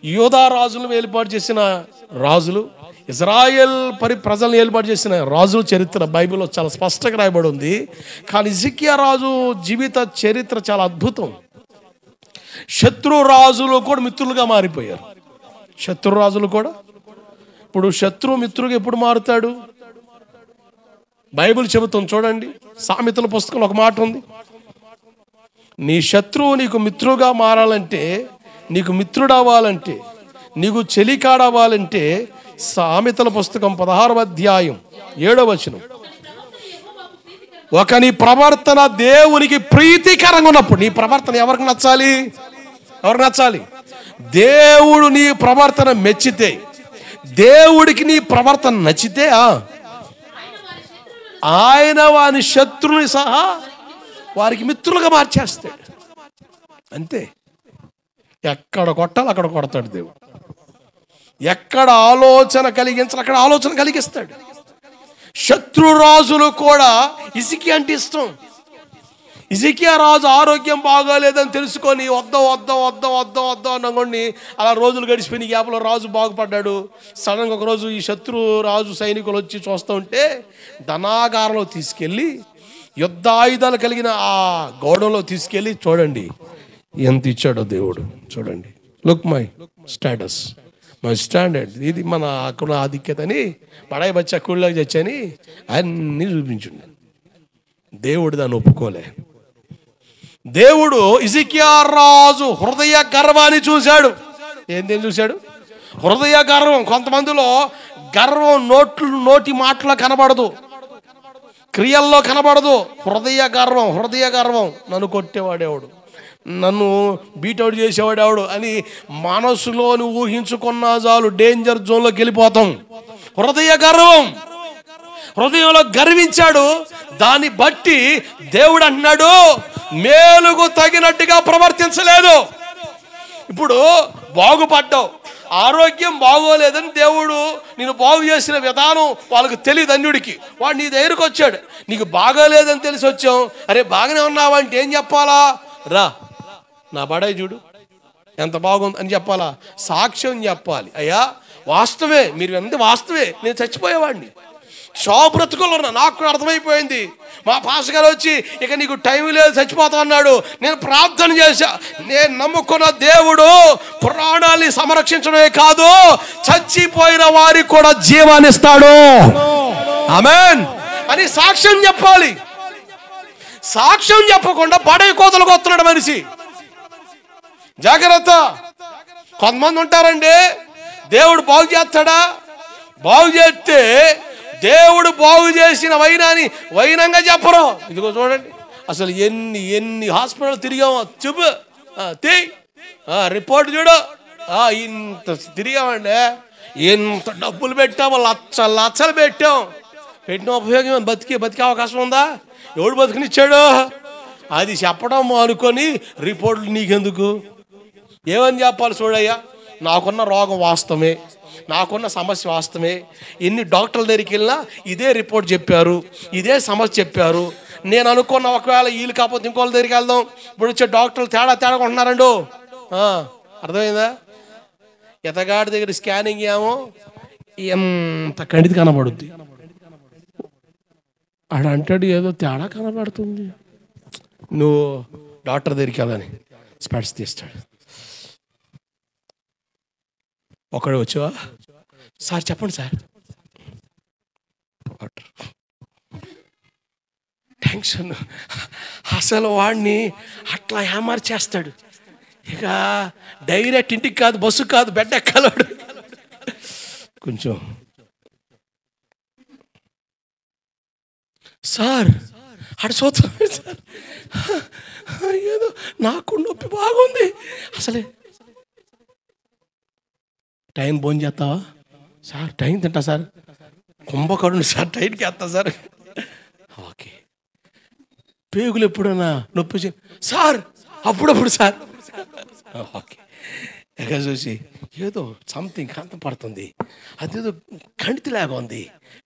యూదా రాజులను ఏర్పాటు చేసిన రాజులు, ఇజ్రాయెల్ ప్రజలను ఏర్పాటు చేసిన రాజుల చరిత్ర బైబిల్లో చాలా స్పష్టంగా రాయబడి ఉంది. కానీ హిజ్కియా రాజు జీవిత చరిత్ర చాలా అద్భుతం. శత్రు రాజులు కూడా మిత్రులుగా మారిపోయారు. శత్రు రాజులు కూడా, ఇప్పుడు శత్రు మిత్రుగా ఎప్పుడు మారుతాడు? బైబిల్ చెబుతుంది చూడండి. సామెతల పుస్తకంలో ఒక మాట ఉంది, నీ శత్రువు నీకు మిత్రుగా మారాలంటే, నీకు మిత్రుడు అవ్వాలంటే, నీకు చెలికాడవ్వాలంటే సామెతల పుస్తకం 16వ అధ్యాయం 7వ వచనం, ఒక నీ ప్రవర్తన దేవునికి ప్రీతికరంగా ఉన్నప్పుడు. నీ ప్రవర్తన ఎవరికి నచ్చాలి? ఎవరికి నచ్చాలి? దేవుడు నీ ప్రవర్తన మెచ్చితే, దేవుడికి నీ ప్రవర్తన నచ్చితే ఆయన వాని శత్రుని సహా వారికి మిత్రులుగా మార్చేస్తాడు. అంతే. ఎక్కడ కొట్టాలి అక్కడ కొడతాడు దేవుడు. ఎక్కడ ఆలోచన కలిగించాలి అక్కడ ఆలోచన కలిగిస్తాడు. శత్రు రాజులు కూడా హిజ్కియా అంటే ఇష్టం. హిజ్కియా రాజు ఆరోగ్యం బాగోలేదని తెలుసుకొని వద్దాం అనుకోండి, అలా రోజులు గడిచిపోయిన గ్యాప్లో రాజు బాగుపడ్డాడు. సడన్గా ఒక రోజు ఈ శత్రు రాజు సైనికులు వచ్చి చూస్తూ ఉంటే ధనాగారంలో తీసుకెళ్ళి, యుద్ధ ఆయుధాలు కలిగిన ఆ గోడంలో తీసుకెళ్ళి, చూడండి ఎంత ఇచ్చాడో దేవుడు, చూడండి, look my status, my standard, ఇది మన అక్కడ ఆధిక్యత అని, పడాయి బచ్చా కూళ్ళకి తెచ్చని అన్నీ చూపించండి. దేవుడు దాన్ని ఒప్పుకోలే. దేవుడు హిజ్కియా రాజు హృదయ గర్వాన్ని చూశాడు. ఏందేం చూశాడు? హృదయ గర్వం. కొంతమందిలో గర్వం నోటి మాటలో కనబడదు, క్రియల్లో కనబడదు. హృదయ గర్వం. నన్ను కొట్టేవాడేవాడు, నన్ను బీటౌట్ చేసేవాడేవాడు అని మనసులోని ఊహించుకున్నా చాలు డేంజర్ జోన్లోకి వెళ్ళిపోతాం. హృదయ గర్వం. హృదయంలో గర్వించాడు. దాన్ని బట్టి దేవుడు అంటున్నాడు, మేలుకు తగినట్టుగా ప్రవర్తించలేదు. ఇప్పుడు బాగుపడ్డావు, ఆరోగ్యం బాగోలేదని దేవుడు నేను బాగు చేసిన విధానం వాళ్ళకి తెలియదు. అన్యుడికి వాడు నీ దగ్గరకు వచ్చాడు, నీకు బాగోలేదని తెలిసి వచ్చాం. అరే బాగానే ఉన్నావంటే ఏం చెప్పాలా? రా నా బడాయి చూడు ఎంత బాగుంది అని చెప్పాలా? సాక్ష్యం చెప్పాలి. అయ్యా వాస్తవే, మీరు ఎంత వాస్తవే, నేను చచ్చిపోయేవాడిని, బ్రతుకులు ఉన్నా, నాకు కూడా అర్థమైపోయింది. మా పాస్టర్ గారు వచ్చి ఇక నీకు టైం లేదు చచ్చిపోతావు అన్నాడు. నేను ప్రార్థన చేశా, నేను నమ్ముకున్న దేవుడు ప్రాణాన్ని సంరక్షించడమే కాదు, చచ్చిపోయిన వారికి కూడా జీవాన్నిస్తాడు. ఆమేన్ అని సాక్ష్యం చెప్పాలి. సాక్ష్యం చెప్పకుండా పడే కోతలకు వస్తున్నాడు మనిషి. జాగ్రత్త. కొంతమంది ఉంటారండి, దేవుడు బాగు చేస్తాడా? బాగు చేస్తే దేవుడు బాగు చేసిన వైనంగా చెప్పరు. ఇదిగో చూడండి, అసలు ఎన్ని హాస్పిటల్ తిరిగామో చెప్పు, రిపోర్ట్ చూడు, ఇంత తిరిగామండి, ఎంత డబ్బులు పెట్టామో, లక్షలు పెట్టిన ఉపయోగం బతికే అవకాశం ఉందా? ఎవడు బతికినిచ్చాడు? అది చెప్పడం అనుకొని రిపోర్ట్లు నీకెందుకు? ఏమని చెప్పాలి? చూడయ్యా, నాకున్న రోగం వాస్తవమే, నాకున్న సమస్య వాస్తవమే, ఎన్ని డాక్టర్ల దగ్గరికి వెళ్ళినా ఇదే రిపోర్ట్ చెప్పారు, ఇదే సమస్య చెప్పారు. నేను అనుకున్న ఒకవేళ వీళ్ళు కాకపోతే ఇంకోళ్ళ దగ్గరికి వెళ్దాం, ఇప్పుడు వచ్చే డాక్టర్లు తేడా ఉంటున్నారండు. అర్థమైందా? ఎతగాడి దగ్గర స్కానింగ్ ఏమో ఎంత కంటిది కనబడుద్ది, ఆడ అంటాడు ఏదో తేడా కనబడుతుంది. నువ్వు డాక్టర్ దగ్గరికి వెళ్ళని స్పెట్స్ తీస్తాడు. ఒకడు వచ్చావా, సార్ చెప్పండి సార్. డాక్టర్ టెన్షన్, అసలు వాడిని అట్లా చేస్తాడు. ఇక డైరెక్ట్ ఇంటికి కాదు, బస్సు కాదు, బెడ్ ఎక్కలేడు. కొంచెం సార్ అటు చూద్దాం సార్, ఏదో నాకు నొప్పి బాగుంది. అసలే టైం భోజనం చేస్తావా సార్? టైం తింటా సార్. కుంభకరుణ్ సార్, టైంకి వేస్తా సార్. ఓకే. పేగులు ఎప్పుడన్నా నొప్పి సార్? అప్పుడప్పుడు సార్. ఓకే. ఎక్కడ చూసి ఏదో సంథింగ్ కంత పడుతుంది, అదేదో కణితిలాగా ఉంది,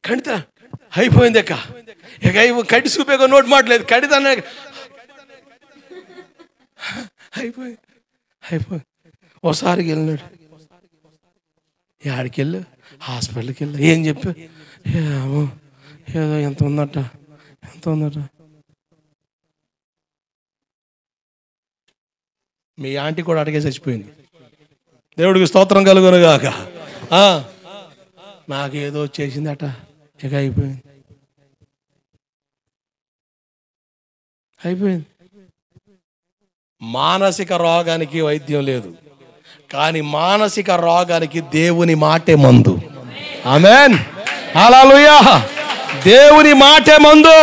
కణితిలా అయిపోయింది. ఇక కడి చూపేగా నోటి మాట్లేదు, కడితనే అయిపోయింది. ఓసారికి వెళ్ళినాడు, ఆడికి వెళ్ళు, హాస్పిటల్కి వెళ్ళు. ఏం చెప్పా? ఏమో ఏదో ఎంత ఉందట. మీ ఆంటీ కూడా అడిగే చచ్చిపోయింది. దేవుడికి స్తోత్రం కలుగును గాక. నాకేదో వచ్చేసిందట, ఇక అయిపోయింది. మానసిక రోగానికి వైద్యం లేదు, కానీ మానసిక రోగానికి దేవుని మాటే మందు. ఆమేన్, హల్లెలూయా. దేవుని మాటే మందు.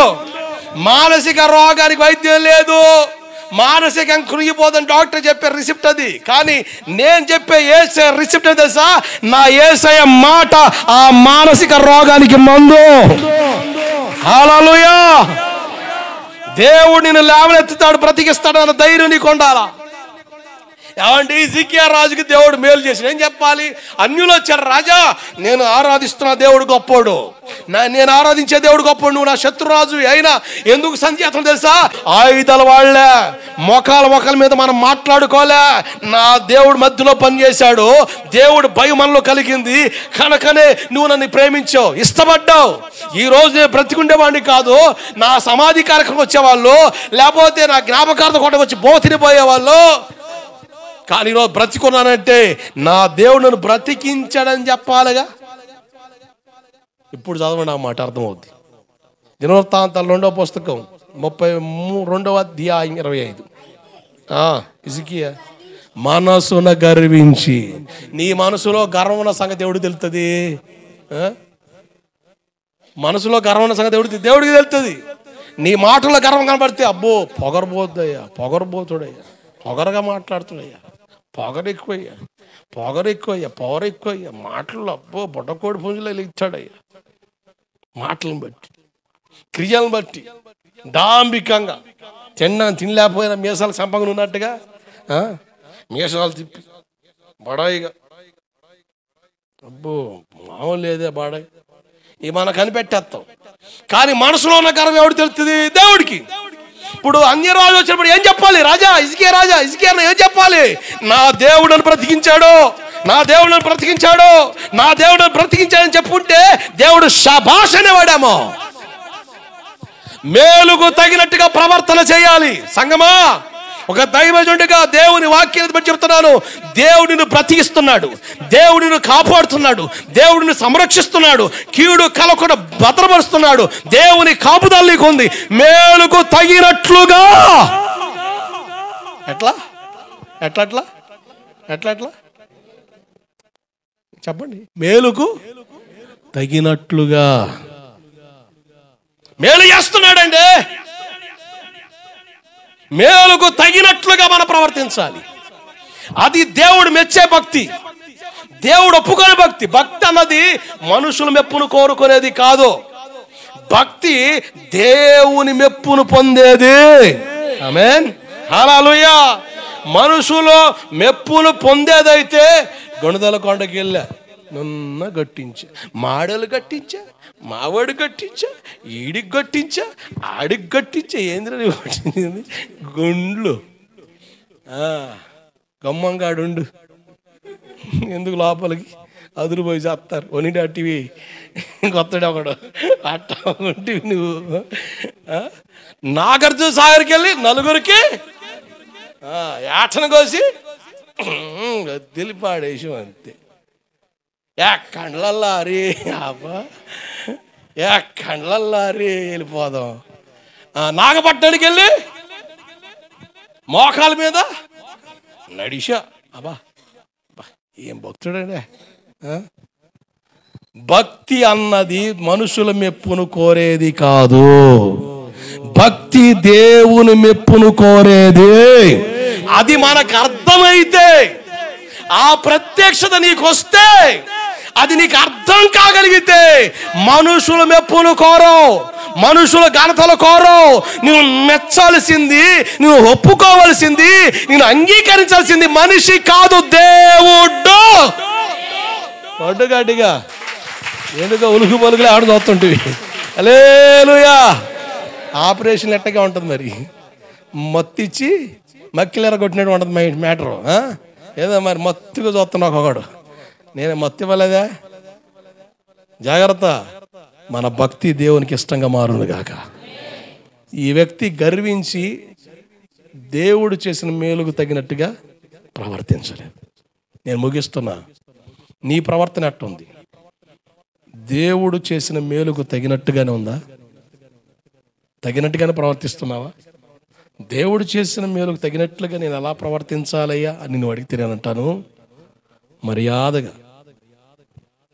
మానసిక రోగానికి వైద్యం లేదు. మానసికం కృంగిపోదని డాక్టర్ చెప్పే రిసిప్ట్ అది, కానీ నేను చెప్పే యేసయ్య రిసిప్ట్ తెలుసా? నా యేసయ్య మాట ఆ మానసిక రోగానికి మందు. హల్లెలూయా. దేవుడు నిన్ను లేవనెత్తుతాడు, బ్రతికిస్తాడు అన్న ధైర్యం నీకు ఉండాలా. ఏమంటే హిజ్కియా రాజుకి దేవుడు మేలు చేసి ఏం చెప్పాలి? అన్యులు వచ్చారు, రాజా నేను ఆరాధిస్తున్న దేవుడు గొప్పోడు, నేను ఆరాధించే దేవుడు గొప్పోడు, నువ్వు నా శత్రురాజు అయినా ఎందుకు సంచేతం తెలుసా? ఆయుధాలు వాళ్ళే, మొఖాల మీద మనం మాట్లాడుకోలే. నా దేవుడు మధ్యలో పనిచేశాడు, దేవుడు భయం మనలో కలిగింది కనుకనే నువ్వు నన్ను ప్రేమించావు, ఇష్టపడ్డావు. ఈ రోజు నేను బ్రతికుండేవాడిని కాదు, నా సమాధి కార్యక్రమం వచ్చేవాళ్ళు, లేకపోతే నా జ్ఞాపకార్థం కూడా వచ్చి బోతినిపోయేవాళ్ళు. కానీ ఈరోజు బ్రతికున్నానంటే నా దేవుడు నన్ను బ్రతికించాడని చెప్పాలిగా. ఇప్పుడు చదవండి, ఆ మాట అర్థమవుద్ది. దినవృత్తాంతాలు 2వ పుస్తకం 32వ అధ్యాయం 25. హిజ్కియా మనసున గర్వించి, నీ మనసులో గర్వం ఉన్న సంగతి ఎవడు తెలుస్తుంది? మనసులో గర్వం ఉన్న సంగతి దేవుడికి తెలుస్తుంది. నీ మాటల్లో గర్వం కనబడితే అబ్బో పొగరబోద్దయ్యా, పొగరబోతుడయ్యా, పొగరగా మాట్లాడుతున్నాయ్యా, పొగరు ఎక్కువయ్యా, మాటలు అబ్బో బుడ్డకోడి పుంజులు ఇచ్చాడయ్యా. మాటలను బట్టి, క్రియలను బట్టి డాంబికంగా తినలేకపోయినా మీసాలు సంపంగా ఉన్నట్టుగా మీసాలు తిప్పి బడాయిగా, అబ్బో మామూలు లేదే బాడాయి, ఇవి మనం కనిపెట్టేస్తాం. కానీ మనసులో ఉన్న గర్వం ఎవడు తెలుస్తుంది? దేవుడికి. ఇప్పుడు అన్యరాజు వచ్చినప్పుడు ఏం చెప్పాలి? హిజ్కియా ఏం చెప్పాలి? నా దేవుడు బ్రతికించాడు, నా దేవుడు బ్రతికించాడని చెప్పుకుంటే దేవుడు శభాష్ అనేవాడేమో. మేలుకు తగినట్టుగా ప్రవర్తన చేయాలి. సంగమా, ఒక దైవజనుడిగా దేవుని వాక్యాన్ని బట్టి చెప్తున్నాను, దేవుడిని బ్రతికిస్తున్నాడు, దేవుడిని కాపాడుతున్నాడు, దేవుడిని సంరక్షిస్తున్నాడు, కీడు కలకుండా భద్రపరుస్తున్నాడు. దేవుని కాపుదల నీకు ఉంది. మేలుకు తగినట్లుగా ఎట్లా చెప్పండి. మేలుకు తగినట్లుగా మేలు చేస్తున్నాడండి. మేలుకు తగినట్లుగా మనం ప్రవర్తించాలి. అది దేవుడు మెచ్చే భక్తి, దేవుడు ఒప్పుకునే భక్తి. భక్తి అన్నది మనుషుల మెప్పును కోరుకునేది కాదు, భక్తి దేవుని మెప్పును పొందేది. ఆమేన్, హల్లెలూయా. మనుషులు మెప్పును పొందేదైతే గొణదల కొండకి వెళ్ళా, నున్న గట్టించా, మాడలు గట్టించా, మావాడు గట్టించా, ఈడికి గట్టించా, ఆడికి గట్టించా. ఏంద్రని కొట్టింది? గుండ్లు గమ్మంగాడుండు, ఎందుకు లోపలికి అదురుపోయి చేస్తారు. ఒనిటి అట్టివి కొత్తడు ఒకడు అట్ట ఉంటివి నువ్వు. నాగార్జున సాగర్కి వెళ్ళి నలుగురికి ఏటను కోసి తెలిపాడేసాం అంతే. కండ్లల్లారి అబ్బా, కండ్లల్లారి వెళ్ళిపోదాం. నాగపట్నానికి వెళ్ళి మోకాల మీద నడిచా. అబ్బా ఏం భక్తుడే. భక్తి అన్నది మనుషుల మెప్పును కోరేది కాదు, భక్తి దేవుని మెప్పును కోరేది. అది మనకు అర్థమైతే, ఆ ప్రత్యక్షత నీకు వస్తే, అది నీకు అర్థం కాగలిగితే మనుషుల మెప్పులు కోరో, మనుషుల ఘనతలు కోరో. నువ్వు మెచ్చాల్సింది, నువ్వు ఒప్పుకోవాల్సింది, నేను అంగీకరించాల్సింది మనిషి కాదు, దేవుడు. పడ్డుగడ్డిగా ఎందుకో ఉలుగు పలుగులే ఆడు చూస్తుంటివి. హల్లెలూయా. ఆపరేషన్ ఎట్టగా ఉంటుంది మరి, మత్తిచ్చి మక్కిలేర కొట్టినట్టు ఉంటుంది మ్యాటరు. ఏదో మరి మత్తుగా చూస్తున్నావు ఒకడు, నేనే మత్తు ఇవ్వలేదా? జాగ్రత్త. మన భక్తి దేవునికి ఇష్టంగా మారును గాక. ఈ వ్యక్తి గర్వించి దేవుడు చేసిన మేలుకు తగినట్టుగా ప్రవర్తించలేదు. నేను ముగిస్తున్నా. నీ ప్రవర్తన ఎట్టుంది? దేవుడు చేసిన మేలుకు తగినట్టుగానే ఉందా? తగినట్టుగానే ప్రవర్తిస్తున్నావా? దేవుడు చేసిన మేలుకు తగినట్లుగా నేను ఎలా ప్రవర్తించాలయ్యా అని నేను అడిగితే నేను అంటాను, మర్యాదగా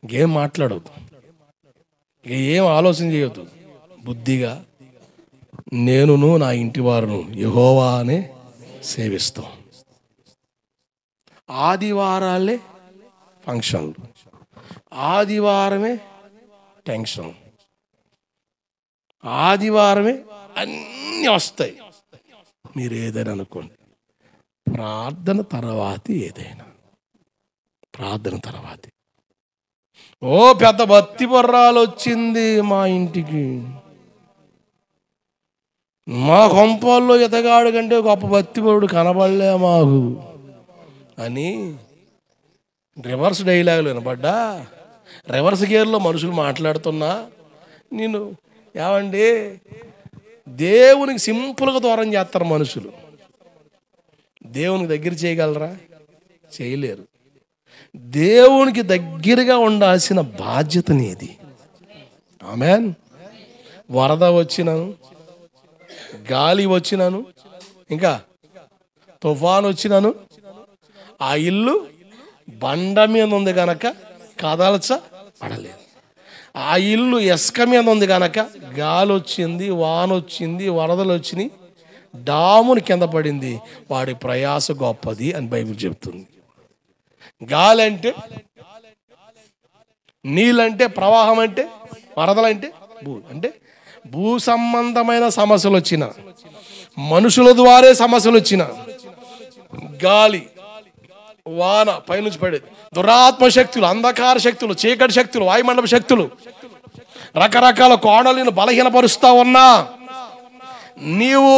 ఏం మాట్లాడవద్దు, ఏం ఆలోచన చేయొద్దు, బుద్ధిగా నేనును నా ఇంటి వారును యెహోవా అని సేవిస్తాం. ఆదివారాలే ఫంక్షన్లు, ఆదివారమే టెన్షన్, ఆదివారమే అన్నీ వస్తాయి. మీరు ఏదైనా అనుకోండి, ప్రార్థన తర్వాత ఏదైనా, ప్రార్థన తర్వాత. ఓ పెద్ద భక్తి బొర్రాలు వచ్చింది మా ఇంటికి, మా కొంపల్లో ఎతగాడు కంటే గొప్ప భక్తిపరుడు కనబడలే మాకు అని రివర్స్ డైలాగులు వినపడ్డా, రివర్స్ గేర్లో మనుషులు మాట్లాడుతున్నా, నేను ఏమండి దేవునికి సింపుల్గా దూరం చేస్తారు మనుషులు. దేవునికి దగ్గర చేయగలరా? చేయలేరు. దేవునికి దగ్గరగా ఉండాల్సిన బాధ్యత నీది. ఆమేన్. వరద వచ్చినాను, గాలి వచ్చినాను, ఇంకా తుఫాను వచ్చినాను, ఆ ఇల్లు బండ మీద ఉంది కనుక కదల్చబడలేదు. ఆ ఇల్లు ఇసుక మీద ఉంది కనుక గాలి వచ్చింది, వాన వచ్చింది, వరదలు వచ్చినాయి, డాముని కింద పడింది. వాడి ప్రయాస గొప్పది అని బైబిల్ చెప్తుంది. గాలి అంటే, నీళ్ళంటే, ప్రవాహం అంటే, వరదలంటే అంటే భూ సంబంధమైన సమస్యలు వచ్చిన, మనుషుల ద్వారా సమస్యలు వచ్చిన, గాలి వాన పైనుంచి పడేది, దురాత్మ శక్తులు, అంధకార శక్తులు, చీకటి శక్తులు, వాయుమండప శక్తులు, రకరకాల కోణలను బలహీనపరుస్తా ఉన్నా, నీవు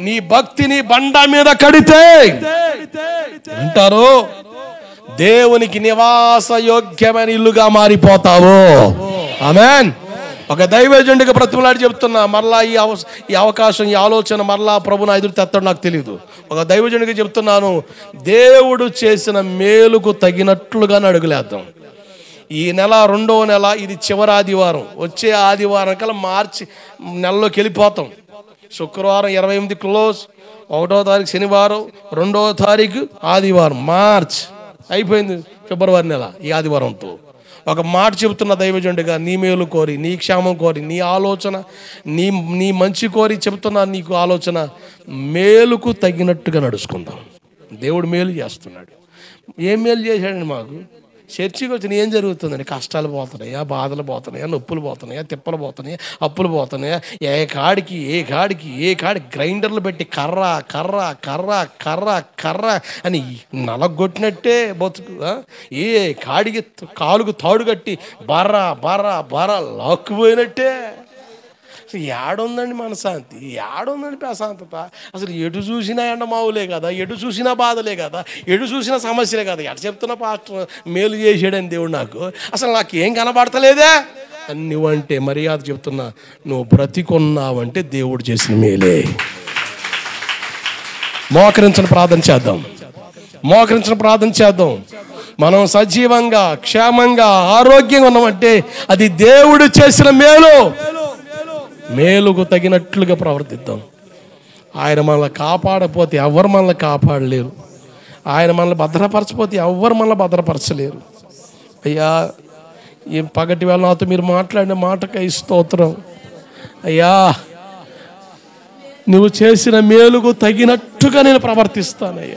నీ భక్తిని బండ మీద కడితే అంటారు దేవునికి నివాస యోగ్యమైన ఇల్లుగా మారిపోతావు. ఆమేన్. ఒక దైవజనుడిగా బ్రతిమలాడి చెప్తున్నా, మరలా ఈ అవకాశం, ఈ ఆలోచన మరలా ప్రభుని ఎదురు తెస్తాడు నాకు తెలియదు. ఒక దైవజనుడిగా చెప్తున్నాను, దేవుడు చేసిన మేలుకు తగినట్లుగా అడుగులేద్దాం. ఈ నెల 2వ నెల, ఇది చివరి ఆదివారం. వచ్చే ఆదివారం కల్లా మార్చి నెలలోకి వెళ్ళిపోతాం. శుక్రవారం 28 క్లోజ్, 1వ తారీఖు శనివారం, 2వ తారీఖు ఆదివారం, మార్చ్ అయిపోయింది. ఫిబ్రవరి నెల ఈ ఆదివారంతో. ఒక మాట చెబుతున్న దైవజనుడిగా, నీ మేలు కోరి, నీ క్షేమం కోరి, నీ ఆలోచన, నీ మంచి కోరి చెబుతున్నా, నీకు ఆలోచన మేలుకు తగినట్టుగా నడుచుకుందాం. దేవుడు మేలు చేస్తున్నాడు. ఏం మేలు చేశాడండి మాకు? చర్చికి వచ్చి ఏం జరుగుతుందండి? కష్టాలు పోతున్నాయా, బాధలు పోతున్నాయా, నొప్పులు పోతున్నాయా, తిప్పలు పోతున్నాయా, అప్పులు పోతున్నాయా, ఏ కాడికి గ్రైండర్లు పెట్టి కర్ర కర్ర కర్ర కర్ర కర్ర అని నలగొట్టినట్టే బతుకు. ఏ కాడికి కాలుకు తాడు కట్టి బర్ర బర్ర బర్ర లాక్కుపోయినట్టే. ఏడుందండి మనశాంతి? ఏడుందండి ప్రశాంతత? అసలు ఎటు చూసినా ఎండమావులే కదా, ఎటు చూసినా బాధలే కదా, ఎటు చూసినా సమస్యలే కదా. ఎట చెప్తున్నా పాస్టర్ మేలు చేసాడని దేవుడు నాకు? అసలు నాకు ఏం కనబడతలేదే. నువ్వంటే మర్యాద చెప్తున్నా, నువ్వు బ్రతికున్నావంటే దేవుడు చేసిన మేలే. మోకరించిన ప్రార్థన చేద్దాం, మోకరించిన ప్రార్థన చేద్దాం. మనం సజీవంగా, క్షేమంగా, ఆరోగ్యంగా ఉన్నామంటే అది దేవుడు చేసిన మేలు. మేలుకు తగినట్లుగా ప్రవర్తిద్దాం. ఆయన మనల్ని కాపాడకపోతే ఎవరు మనల్ని కాపాడలేరు. ఆయన మనల్ని భద్రపరచకపోతే ఎవరు మనల్ని భద్రపరచలేరు. అయ్యా, ఈ పగటి వేళ నాతో మీరు మాట్లాడిన మాటకై స్తోత్రం. అయ్యా, నువ్వు చేసిన మేలుకు తగినట్టుగా నేను ప్రవర్తిస్తానయ్యా.